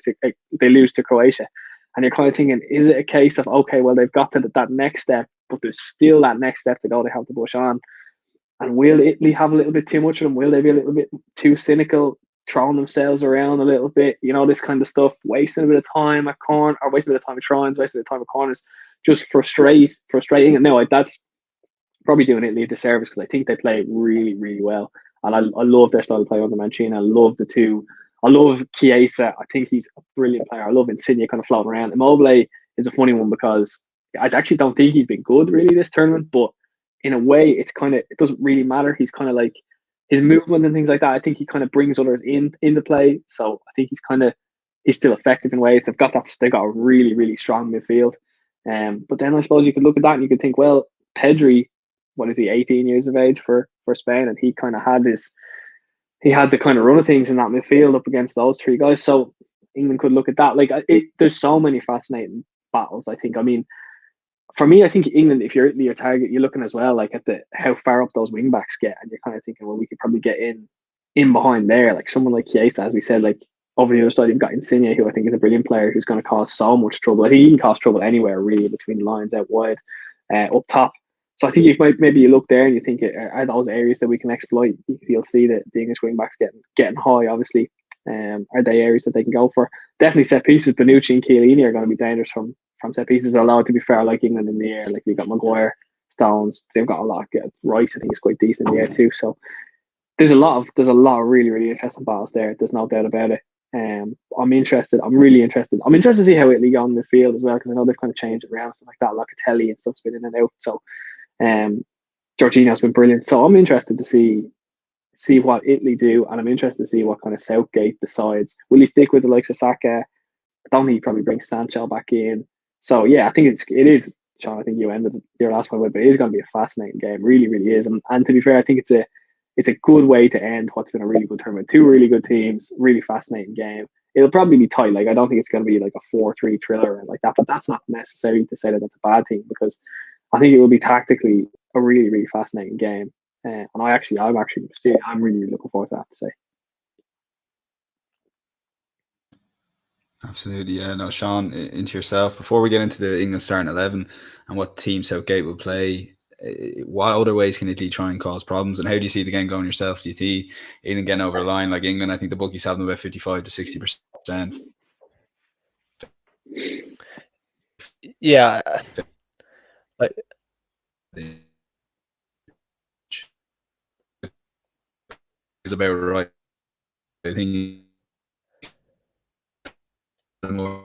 They lose to Croatia. And you're kind of thinking, is it a case of, okay, well, they've got to that next step, but there's still that next step to go. They have to push on. And will Italy have a little bit too much of them? Will they be a little bit too cynical, throwing themselves around a little bit? This kind of stuff, wasting a bit of time at corner, or wasting a bit of time at tries, wasting a bit of time at corners, just frustrating. And no, that's probably doing Italy a disservice because I think they play really, really well. And I love their style of play under Mancini. I love the two. I love Chiesa. I think he's a brilliant player. I love Insigne kind of floating around. Immobile is a funny one because I actually don't think he's been good really this tournament, but in a way it doesn't really matter. He's kind of like his movement and things like that. I think he kind of brings others into play. So I think he's still effective in ways. They've got a really, really strong midfield. But then I suppose you could look at that and you could think, well, Pedri, what is he, 18 years of age for Spain, and he kind of had the kind of run of things in that midfield up against those three guys. So England could look at that. Like there's so many fascinating battles. I think. I mean, for me, I think England, if you're your target, you're looking as well like at how far up those wing backs get, and you're kind of thinking, well, we could probably get in behind there, like someone like Chiesa, as we said, like over the other side, you've got Insigne, who I think is a brilliant player, who's going to cause so much trouble. He can cause trouble anywhere really, between the lines, out wide, up top. So I think you look there and you think, are those areas that we can exploit? You'll see that the English wing backs getting high, obviously. Are they areas that they can go for? Definitely set pieces. Bonucci and Chiellini are going to be dangerous from set pieces. Although to be fair, like England in the air, like you've got Maguire, Stones, they've got a lot. Rice, I think, is quite decent in the air too. So there's a lot of really, really interesting battles there. There's no doubt about it. I'm interested. I'm really interested. I'm interested to see how Italy go on the field as well, because I know they've kind of changed it around, stuff like that. Locatelli and stuff's been in and out. So Jorginho's been brilliant. So I'm interested to see what Italy do, and I'm interested to see what kind of Southgate decides. Will he stick with the likes of Saka? I don't think he probably brings Sancho back in. So yeah, I think it is, Sean. I think you ended your last one with, but it is going to be a fascinating game. Really, really is. And to be fair, I think it's a good way to end what's been a really good tournament. Two really good teams, really fascinating game. It'll probably be tight. Like I don't think it's going to be like a 4-3 thriller like that. But that's not necessary to say that that's a bad thing, because I think it will be tactically a really, really fascinating game. And I'm really, really looking forward to that, to say. Absolutely, yeah. No, Sean, into yourself. Before we get into the England starting 11 and what team Southgate will play, what other ways can Italy try and cause problems, and how do you see the game going yourself? Do you see England getting over the line like England? I think the bookies have them about 55 to 60%. Yeah, like, is about right. I think more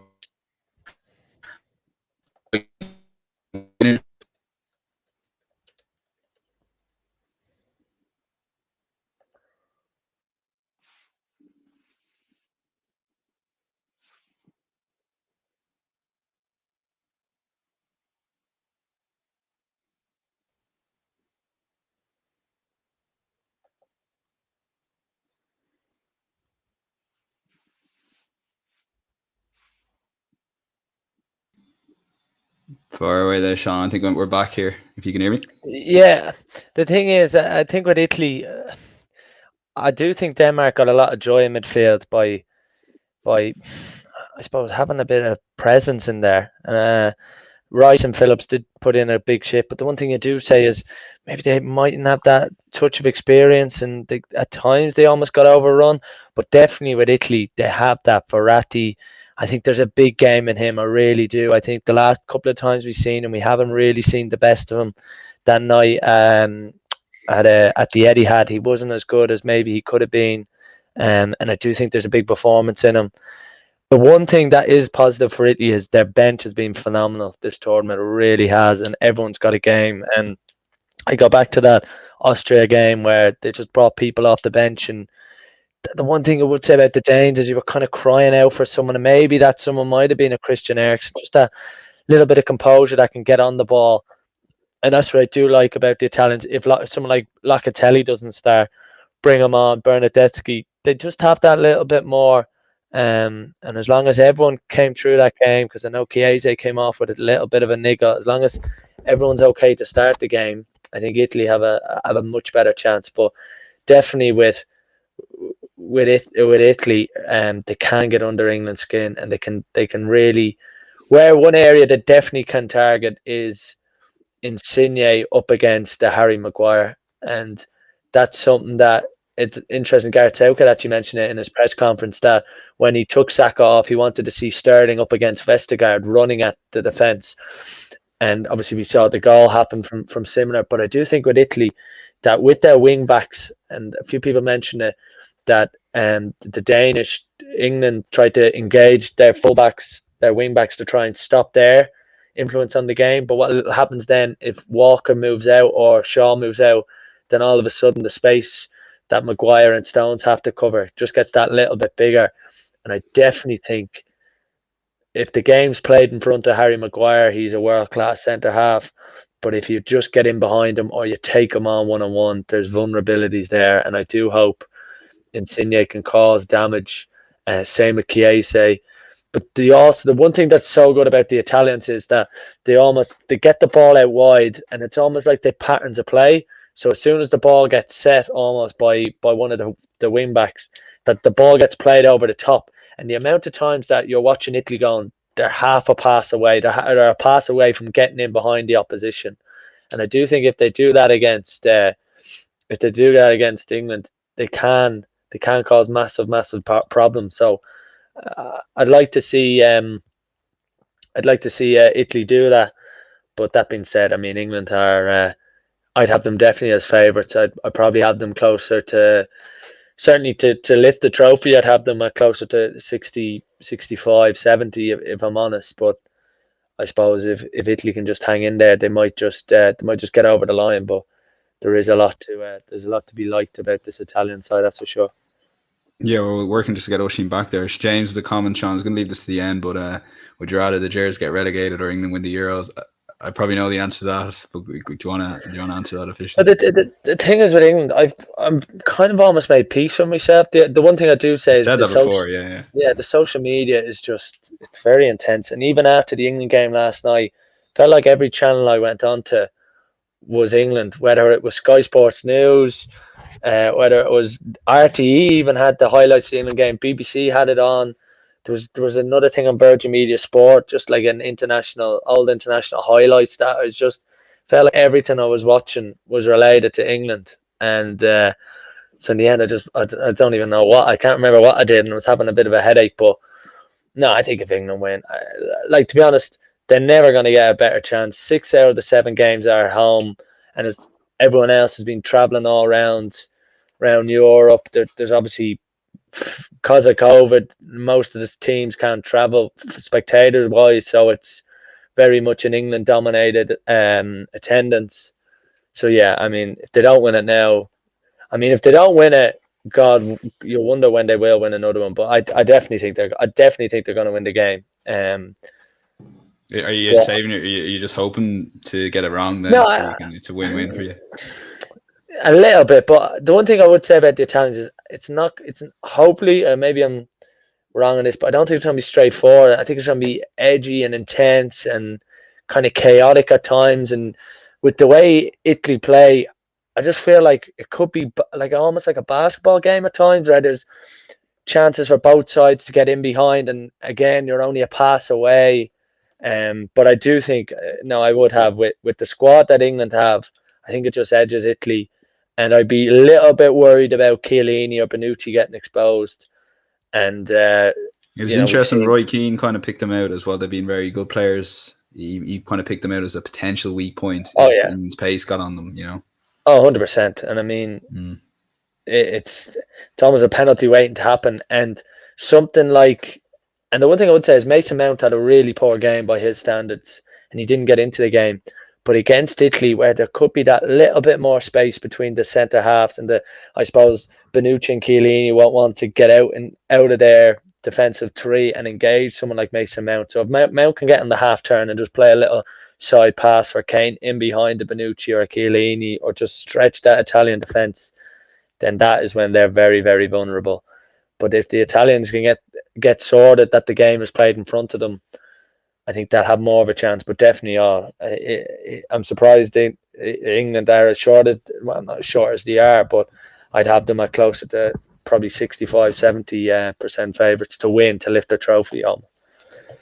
far away there, Sean. I think we're back here. If you can hear me. yeah. The thing is, I think with Italy, I do think Denmark got a lot of joy in midfield by I suppose having a bit of presence in there. Rice and Phillips did put in a big shift, but the one thing I do say is maybe they mightn't have that touch of experience, and at times they almost got overrun. But definitely with Italy, they have that. Verratti, I think there's a big game in him. I really do. I think the last couple of times we've seen him, we haven't really seen the best of him. That night at the Etihad, he wasn't as good as maybe he could have been, and I do think there's a big performance in him. The one thing that is positive for Italy is their bench has been phenomenal this tournament. It really has, and everyone's got a game. And I go back to that Austria game where they just brought people off the bench. And the one thing I would say about the Danes is you were kind of crying out for someone, and maybe that someone might have been a Christian Eriksen, just that little bit of composure that can get on the ball. And that's what I do like about the Italians. If someone like Locatelli doesn't start, bring him on, Bernardeschi. They just have that little bit more. And as long as everyone came through that game, because I know Chiesa came off with a little bit of a niggle, as long as everyone's okay to start the game, I think Italy have a much better chance. But definitely with Italy, they can get under England's skin, and they can really. Where one area that definitely can target is Insigne up against Harry Maguire, and that's something that it's interesting. Gareth Southgate actually mentioned it in his press conference that when he took Saka off, he wanted to see Sterling up against Vestergaard running at the defence, and obviously we saw the goal happen from similar. But I do think with Italy that with their wing backs, and a few people mentioned it, that the Danish England tried to engage their fullbacks, their wing backs to try and stop their influence on the game. But what happens then if Walker moves out or Shaw moves out, then all of a sudden the space that Maguire and Stones have to cover just gets that little bit bigger. And I definitely think if the game's played in front of Harry Maguire, he's a world-class centre-half. But if you just get in behind him or you take him on one-on-one, there's vulnerabilities there. And I do hope Insigne can cause damage. Same with Chiesa. But the one thing that's so good about the Italians is that they get the ball out wide, and it's almost like they patterns of play. So as soon as the ball gets set, almost by one of the wing backs, that the ball gets played over the top, and the amount of times that you're watching Italy going, they're half a pass away, they're a pass away from getting in behind the opposition. And I do think if they do that against England, they can cause massive problems. So I'd like to see Italy do that. But that being said, I mean England are. I'd have them definitely as favourites. I'd probably have them closer to certainly to lift the trophy. I'd have them at closer to 60, 65, 70 if I'm honest. But I suppose if Italy can just hang in there, they might just get over the line. But there is a lot to be liked about this Italian side, that's for sure. Yeah, we're working just to get Oisin back there. James, the comment, Sean, I was going to leave this to the end, but would you rather the Gers get relegated or England win the Euros? I probably know the answer to that, but do you want to answer that officially? But the thing is with England, I'm kind of almost made peace with myself. The one thing I do say is said that before, yeah. The social media is just, it's very intense. And even after the England game last night, felt like every channel I went on to was England, whether it was Sky Sports News, whether it was RTE even had the highlights of the England game, BBC had it on. There was another thing on Virgin Media Sport, just like old international highlights that I just felt like everything I was watching was related to England. And so in the end, I don't even know I can't remember what I did, and I was having a bit of a headache. But No, I think if England win, to be honest, they're never going to get a better chance. 6 out of the 7 games are at home, and everyone else has been traveling all around Europe. There's obviously, because of COVID, most of the teams can't travel spectators wise, so it's very much an England dominated attendance. So yeah, I mean, if they don't win it now, if they don't win it, God, you wonder when they will win another one. But I definitely think they're going to win the game. Are you saving it? Are you just hoping to get it wrong then? No, so it's a win-win for you. A little bit, but the one thing I would say about the Italians is it's hopefully, maybe I'm wrong on this, but I don't think it's going to be straightforward. I think it's going to be edgy and intense and kind of chaotic at times. And with the way Italy play, I just feel like it could be like almost like a basketball game at times, where there's chances for both sides to get in behind, and again, you're only a pass away. But I do think, no, I would have with the squad that England have, I think it just edges Italy. And I'd be a little bit worried about Chiellini or Bonucci getting exposed. And it was interesting. Roy Keane kind of picked them out as well. They've been very good players. He kind of picked them out as a potential weak point. Oh yeah, England's pace got on them. Oh, 100%. And I mean, it's almost a penalty waiting to happen. And something like, and the one thing I would say is Mason Mount had a really poor game by his standards, and he didn't get into the game. But against Italy, where there could be that little bit more space between the centre halves and I suppose Bonucci and Chiellini won't want to get out of their defensive three and engage someone like Mason Mount. So if Mount can get on the half turn and just play a little side pass for Kane in behind the Bonucci or Chiellini, or just stretch that Italian defence, then that is when they're very, very vulnerable. But if the Italians can get sorted that the game is played in front of them, I think they'll have more of a chance. But definitely, I'm surprised England are not as short as they are, but I'd have them at closer to probably 65-70% favourites to win, to lift the trophy home.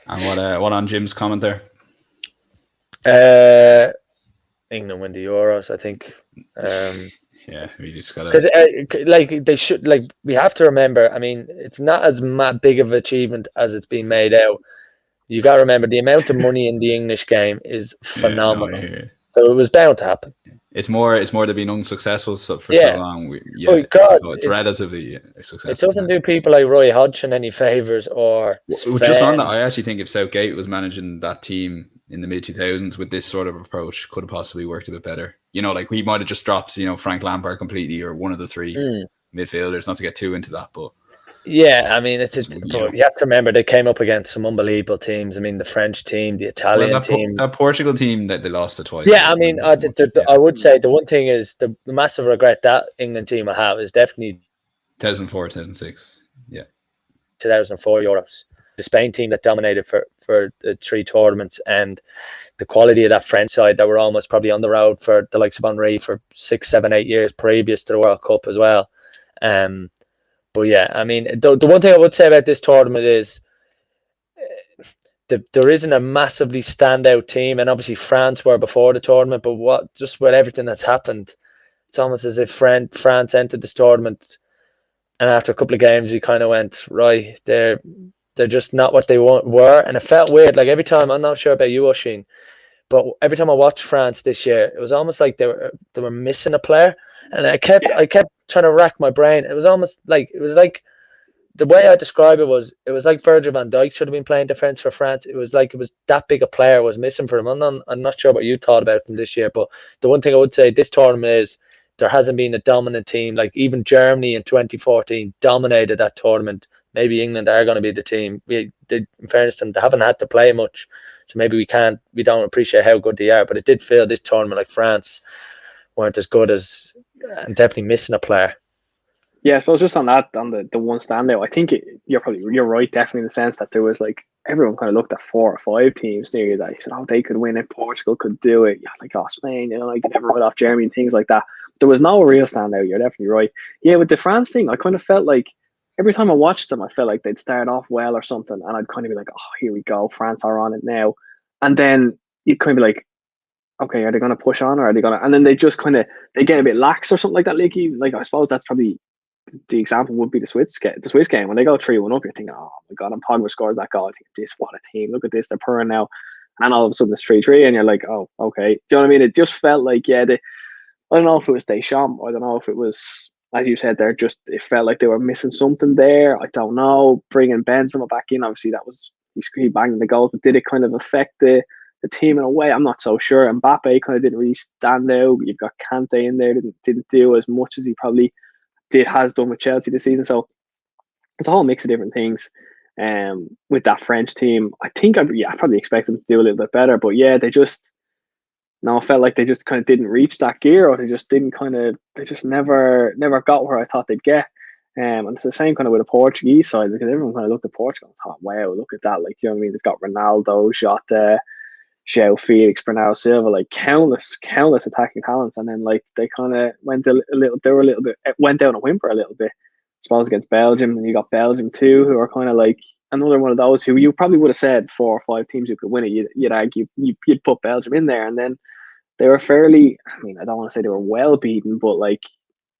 And what on Jim's comment there? England win the Euros, I think. Yeah, we just gotta, because they should, we have to remember. I mean, it's not as big of an achievement as it's been made out. You got to remember the amount of money in the English game is phenomenal. So it was bound to happen. It's more they've been unsuccessful so long. It's relatively successful. It doesn't do people like Roy Hodgson any favours or. Just on that, I actually think if Southgate was managing that team in the mid-2000s with this sort of approach, could have possibly worked a bit better. Like we might have just dropped, Frank Lampard completely, or one of the three midfielders. Not to get too into that, but. Yeah, I mean, but you have to remember they came up against some unbelievable teams. I mean, the French team, the Italian team, that Portugal team that they lost to twice. Yeah, I mean, I would say the one thing is the massive regret that England team I have is definitely 2004, 2006. Yeah, 2004 Euros. The Spain team that dominated for the 3 tournaments, and the quality of that French side that were almost probably on the road for the likes of Henry for 6, 7, 8 years previous to the World Cup as well. But yeah, I mean, the one thing I would say about this tournament is there isn't a massively standout team, and obviously France were before the tournament. But with everything that's happened, it's almost as if France entered this tournament, and after a couple of games, we kind of went, right, they're just not what they were, and it felt weird. Like every time, I'm not sure about you, Oisin, but every time I watched France this year, it was almost like they were missing a player. And I kept trying to rack my brain. It was almost like the way I describe it was like Virgil van Dijk should have been playing defense for France. It was that big a player was missing for him. I'm not sure what you thought about them this year, but the one thing I would say this tournament is there hasn't been a dominant team. Like even Germany in 2014 dominated that tournament. Maybe England are going to be the team. In fairness to them, they haven't had to play much, so maybe we don't appreciate how good they are. But it did feel this tournament like France weren't as good as, and definitely missing a player. Yeah, I suppose just on that, on the one standout, I think you're right, definitely in the sense that there was everyone kind of looked at 4 or 5 teams near you that you said, they could win it, Portugal could do it, Spain, you could never write off Germany and things like that. There was no real standout. You're definitely right. Yeah, with the France thing, I kind of felt like every time I watched them, I felt like they'd start off well or something, and I'd kind of be like, here we go, France are on it now, and then you'd kind of be like, okay, are they going to push on, or are they going to? And then they just they get a bit lax or something like that. Like I suppose that's probably the example would be the Swiss game when they go 3-1 up. You're thinking, oh my god, and Pogba scores that goal. I think, this, what a team! Look at this, they're purring now. And all of a sudden it's 3-3, and you're like, oh, okay. Do you know what I mean? It just felt like, yeah, I don't know if it was Deschamps. I don't know if it was, as you said, it felt like they were missing something there. I don't know. Bringing Benzema back in, obviously he banged the goal, but did it kind of affect the team in a way? I'm not so sure. Mbappe kind of didn't really stand out. You've got Kante in there, didn't do as much as he probably has done with Chelsea this season. So it's a whole mix of different things. With that French team, I think I probably expect them to do a little bit better, but yeah, I felt like they just kind of didn't reach that gear, or they just never got where I thought they'd get. And it's the same kind of with the Portuguese side, because everyone kind of looked at Portugal and thought, wow, look at that. Like, do you know what I mean? They've got Ronaldo, Jota, João Felix, Bernardo Silva, like countless attacking talents. And then like they kind of went down a whimper a little bit. I suppose against Belgium, and you got Belgium too, who are kind of like another one of those who you probably would have said 4 or 5 teams who could win it. You'd argue you'd put Belgium in there, and then they were fairly. I mean, I don't want to say they were well beaten, but like,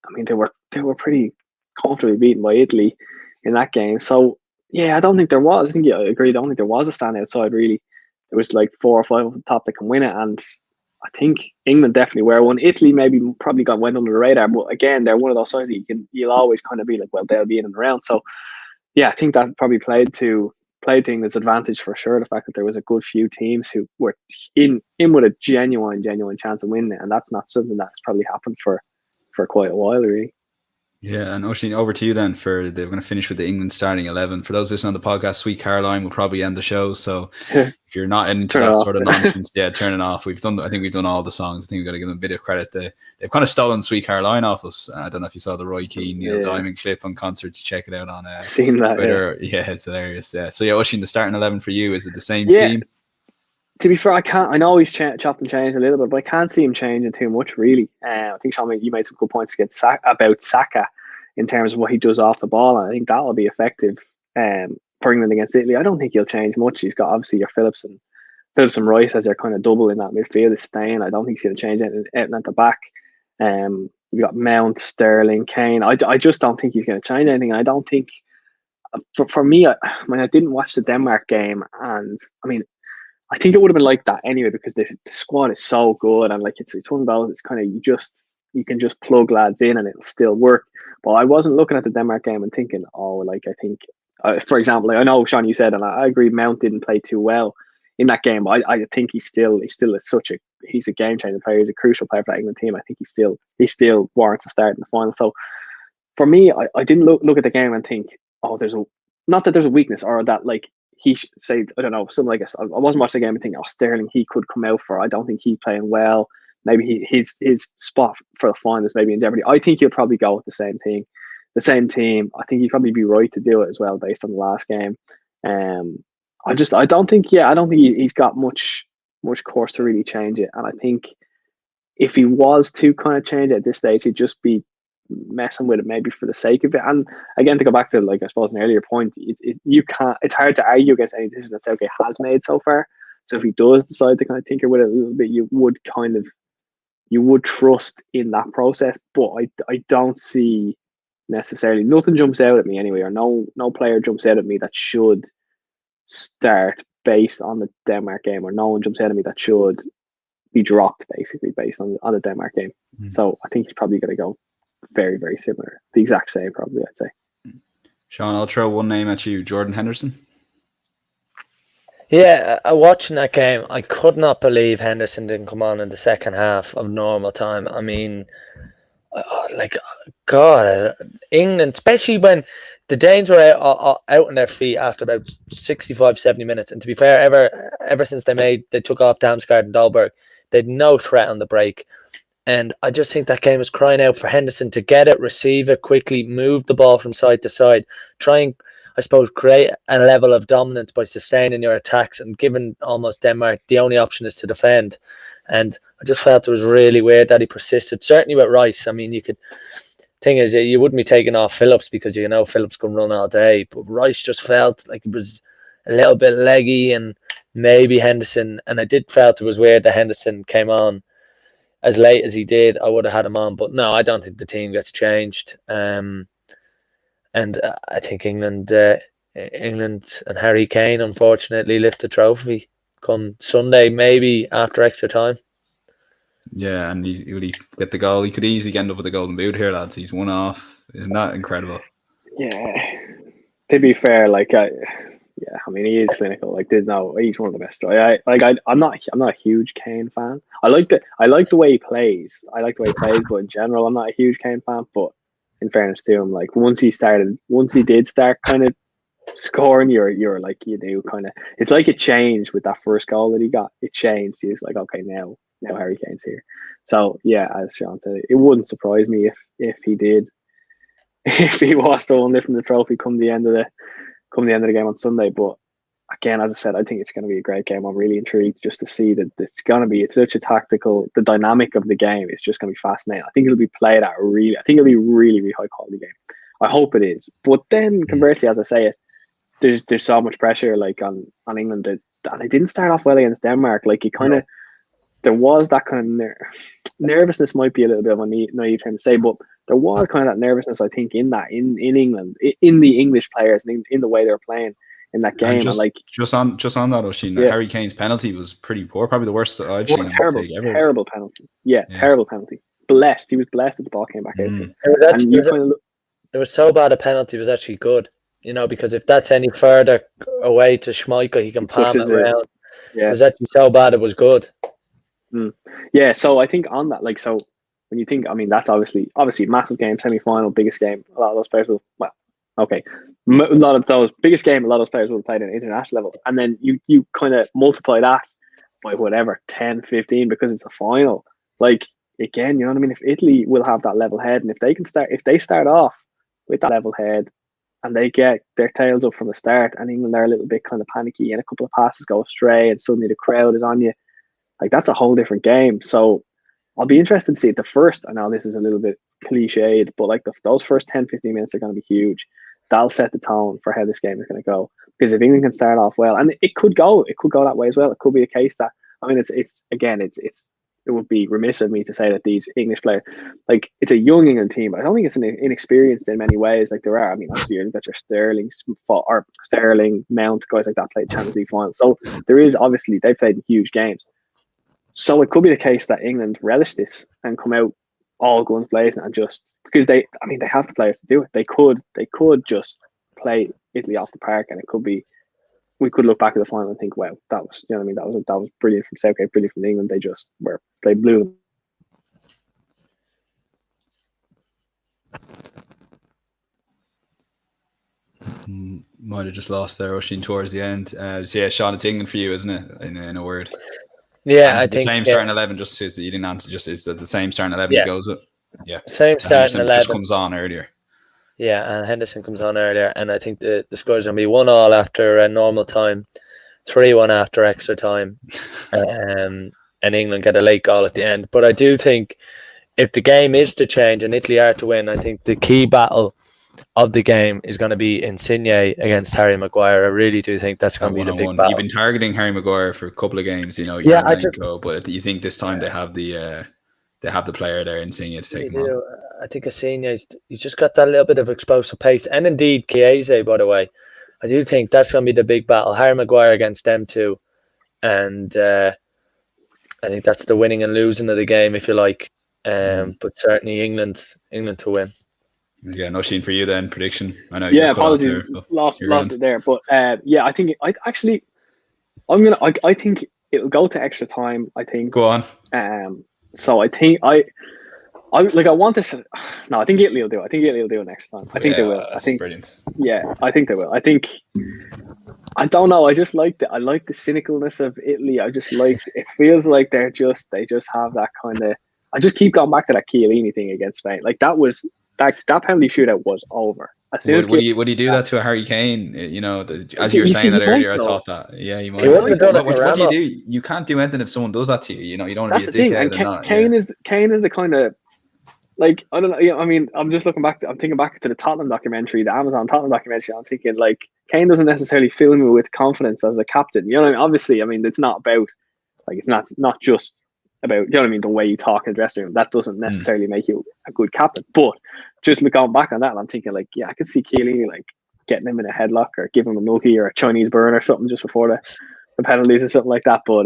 I mean, they were pretty comfortably beaten by Italy in that game. So yeah, I don't think there was. I think I agree. I don't think there was a standout side really. There was like 4 or 5 at the top that can win it, and I think England definitely were one. Italy probably went under the radar, but again, they're one of those sides that you'll always kind of be like, well, they'll be in and around. So yeah, I think that probably played to England's advantage for sure. The fact that there was a good few teams who were in with a genuine chance of winning it, and that's not something that's probably happened for quite a while, really. Yeah, and Oisin, over to you then. They're going to finish with the England starting 11. For those listening on the podcast, Sweet Caroline will probably end the show. So if you're not into that sort of nonsense, yeah, turn it off. I think we've done all the songs. I think we've got to give them a bit of credit. They've kind of stolen Sweet Caroline off us. I don't know if you saw the Roy Keane, Neil Diamond clip on Concerts. Check it out on seen that, Twitter. Yeah, it's hilarious. Yeah. So yeah, Oisin, the starting 11 for you, is it the same team? To be fair, I know he's chopped and changed a little bit, but I can't see him changing too much, really. I think, Sean, you made some good points about Saka in terms of what he does off the ball, and I think that'll be effective for England against Italy. I don't think he'll change much. You've got obviously your Phillips and Rice as your kind of double in that midfield is staying. I don't think he's going to change anything at the back. You've got Mount, Sterling, Kane. I just don't think he's going to change anything. I don't think, for me, I didn't watch the Denmark game, and I mean, I think it would have been like that anyway, because the squad is so good, and like it's one of those. It's kind of you can just plug lads in and it'll still work. But I wasn't looking at the Denmark game and thinking, oh, like I think, for example, like I know Sean, you said, and I agree, Mount didn't play too well in that game. But I think he's still he's a game changing player. He's a crucial player for that England team. I think he still warrants a start in the final. So for me, I didn't look at the game and think, oh, not that there's a weakness, or that like he should say, I don't know, something like this. I wasn't watching the game and thinking, oh, Sterling, he could come out for. I don't think he's playing well. Maybe his spot for the final is maybe in jeopardy. I think he'll probably go with the same team. I think he'd probably be right to do it as well based on the last game. I don't think he's got much course to really change it. And I think if he was to kind of change it at this stage, he'd just be messing with it maybe for the sake of it. And again, to go back to, like, I suppose an earlier point, it's hard to argue against any decision that Southgate has made so far. So if he does decide to kind of tinker with it a little bit, you would trust in that process. But I don't see necessarily, nothing jumps out at me anyway, or no player jumps out at me that should start based on the Denmark game, or no one jumps out at me that should be dropped basically based on the Denmark game. So I think he's probably going to go very, very similar, the exact same probably, I'd say. Sean, I'll throw one name at you, Jordan Henderson. Yeah, watching that game, I could not believe Henderson didn't come on in the second half of normal time. I mean, God, England, especially when the Danes were out on their feet after about 65, 70 minutes. And to be fair, ever since they took off Damsgaard and Dahlberg, they had no threat on the break. And I just think that game was crying out for Henderson to get it, receive it quickly, move the ball from side to side, try and, I suppose, create a level of dominance by sustaining your attacks, and giving almost Denmark the only option is to defend. And I just felt it was really weird that he persisted, certainly with Rice. I mean, thing is, you wouldn't be taking off Phillips because Phillips can run all day, but Rice just felt like it was a little bit leggy, and maybe Henderson, and I did felt it was weird that Henderson came on as late as he did. I would have had him on, but no, I don't think the team gets changed. And I think England and Harry Kane unfortunately lift the trophy come Sunday, maybe after extra time. Yeah, and will he get the goal? He could easily end up with the golden boot here, lads. He's one off. Isn't that incredible? Yeah. To be fair, like yeah, I mean, he is clinical. Like, he's one of the best. I'm not a huge Kane fan. I like the way he plays. But in general, I'm not a huge Kane fan. But in fairness to him, like once he did start kind of scoring, you're like, you do kind of. It's like it changed with that first goal that he got. It changed. He was like, okay, now Harry Kane's here. So yeah, as Sean said, it wouldn't surprise me if he did, if he was the one lifting the trophy come the end of the game on Sunday. But again, as I said, I think it's going to be a great game. I'm really intrigued just to see that it's such a tactical, the dynamic of the game is just going to be fascinating. I think it'll be played at I think it'll be a really, really high quality game. I hope it is. But then conversely, as I say it, there's so much pressure like on England that they didn't start off well against Denmark. Like you kind of, there was that kind of nervousness, might be a little bit of a naive thing to say, but there was kind of that nervousness, I think, in England, in the English players, and in the way they were playing in that game. And just on that, Oisin, Harry Kane's penalty was pretty poor, probably the worst that I've seen. Terrible penalty. Yeah, terrible penalty. He was blessed that the ball came back out. It was so bad a penalty was actually good, because if that's any further away to Schmeichel, he can palm it around. Yeah. It was actually so bad it was good. Yeah, so I think on that, like, so when you think, I mean, that's obviously massive game, semi-final, biggest game. A lot of those players biggest game. A lot of those players will have played at an international level, and then you kind of multiply that by whatever 10, 15 because it's a final. Like again, you know what I mean? If Italy will have that level head, and if they start off with that level head, and they get their tails up from the start, and England are a little bit kind of panicky, and a couple of passes go astray, and suddenly the crowd is on you. Like that's a whole different game. So I'll be interested to see it. The first, I know this is a little bit cliched, but like those first 10, 15 minutes are going to be huge. That'll set the tone for how this game is going to go. Because if England can start off well, and it could go that way as well. It could be a case that, I mean, it would be remiss of me to say that these English players, like it's a young England team, but I don't think it's inexperienced in many ways. Like there are, I mean, obviously you've got your Sterling, Mount, guys like that played Champions League finals. So there is obviously, they've played huge games. So it could be the case that England relish this and come out all guns blazing and just because they have the players to do it. They could just play Italy off the park, and it could be. We could look back at the final and think, wow, that was, you know what I mean, that was brilliant from Southgate, brilliant from England. They blew them. Might have just lost there, Oisin, towards the end. So yeah, Sean, it's England for you, isn't it? In a word. Yeah, I think the same starting 11. Just says that you didn't answer. Just is that the same starting 11 he goes with. Yeah, same starting 11 just comes on earlier. Yeah, and Henderson comes on earlier, and I think the score is going to be 1-1 after normal time, 3-1 after extra time, and England get a late goal at the end. But I do think if the game is to change and Italy are to win, I think the key battle of the game is going to be Insigne against Harry Maguire. I really do think that's going to be the big battle. You've been targeting Harry Maguire for a couple of games, but you think this time they have the player there, Insigne, to take him on? I think Insigne, he's just got that little bit of explosive pace, and indeed Chiesa, by the way. I do think that's going to be the big battle. Harry Maguire against them two, and I think that's the winning and losing of the game, if you like. But certainly England to win. Yeah, no Sheen for you then. Prediction. I know. Yeah, apologies, lost it there. But yeah, I think I think it'll go to extra time. I think. Go on. So I think I want this. No, I think Italy will do it. I think Italy will do it next time. I think they will. I think brilliant. Yeah, I think they will. I think. I don't know. I just like I like the cynicalness of Italy. I just like it. Feels like they just have that kind of. I just keep going back to that Chiellini thing against Spain. Like that penalty shootout was over. As soon as would you do that to a Harry Kane? As you were saying that earlier, I thought that. Yeah, you might. What do you do? You can't do anything if someone does that to you. You don't want to be a dickhead. Kane is the kind of like, I don't know. I mean, I'm just looking back. I'm thinking back to the Tottenham documentary, the Amazon Tottenham documentary. I'm thinking like Kane doesn't necessarily fill me with confidence as a captain. You know what I mean? Obviously, I mean it's not about like it's not just about, you know what I mean, the way you talk in the dressing room. That doesn't necessarily make you a good captain. But just going back on that, I'm thinking like, yeah, I could see Keeling like getting him in a headlock or giving him a nookie or a Chinese burn or something just before the penalties or something like that. But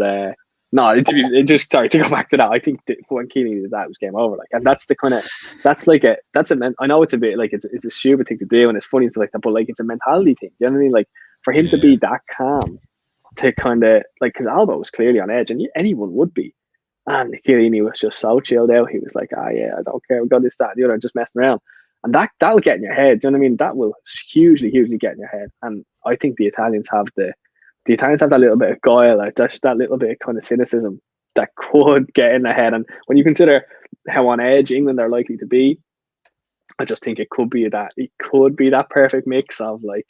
no, it just, sorry, to go back to that, I think when Keeling did that, it was game over. Like, and that's the kind of, I know it's a bit like, it's a stupid thing to do and it's funny and stuff like that, but like, it's a mentality thing. You know what I mean? Like, for him to be that calm, to kind of like, because Alba was clearly on edge, and anyone would be. And Chiellini was just so chilled out. He was like, yeah, I don't care. We got this, that, and the other, just messing around. And that'll get in your head. Do you know what I mean? That will hugely get in your head. And I think the Italians have that little bit of guile, like that little bit of kind of cynicism that could get in their head. And when you consider how on edge England are likely to be, I just think it could be that perfect mix of like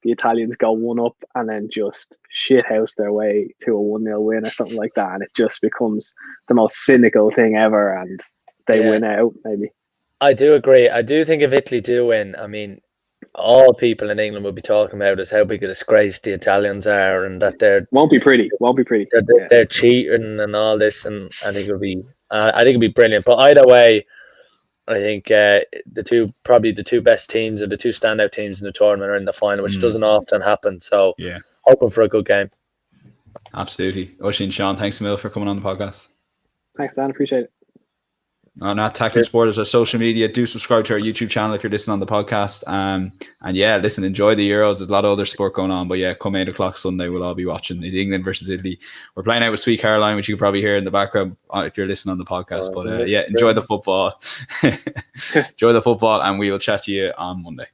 the Italians go 1-up and then just shithouse their way to a 1-0 win or something like that, and it just becomes the most cynical thing ever, and they win out maybe. I do agree. I do think if Italy do win, I mean, all people in England will be talking about is how big a disgrace the Italians are, and that won't be pretty. They're cheating and all this, and I think it'll be brilliant. But either way, I think the two best teams or the two standout teams in the tournament are in the final, which doesn't often happen. So hoping for a good game. Absolutely. Oisin, Sean, thanks a million for coming on the podcast. Thanks, Dan. Appreciate it. On Tactical Sport is our social media. Do subscribe to our YouTube channel if you're listening on the podcast. And yeah, listen, enjoy the Euros. There's a lot of other sport going on. But yeah, come 8 o'clock Sunday, we'll all be watching England versus Italy. We're playing out with Sweet Caroline, which you can probably hear in the background if you're listening on the podcast. But yeah, enjoy the football. Enjoy the football, and we will chat to you on Monday.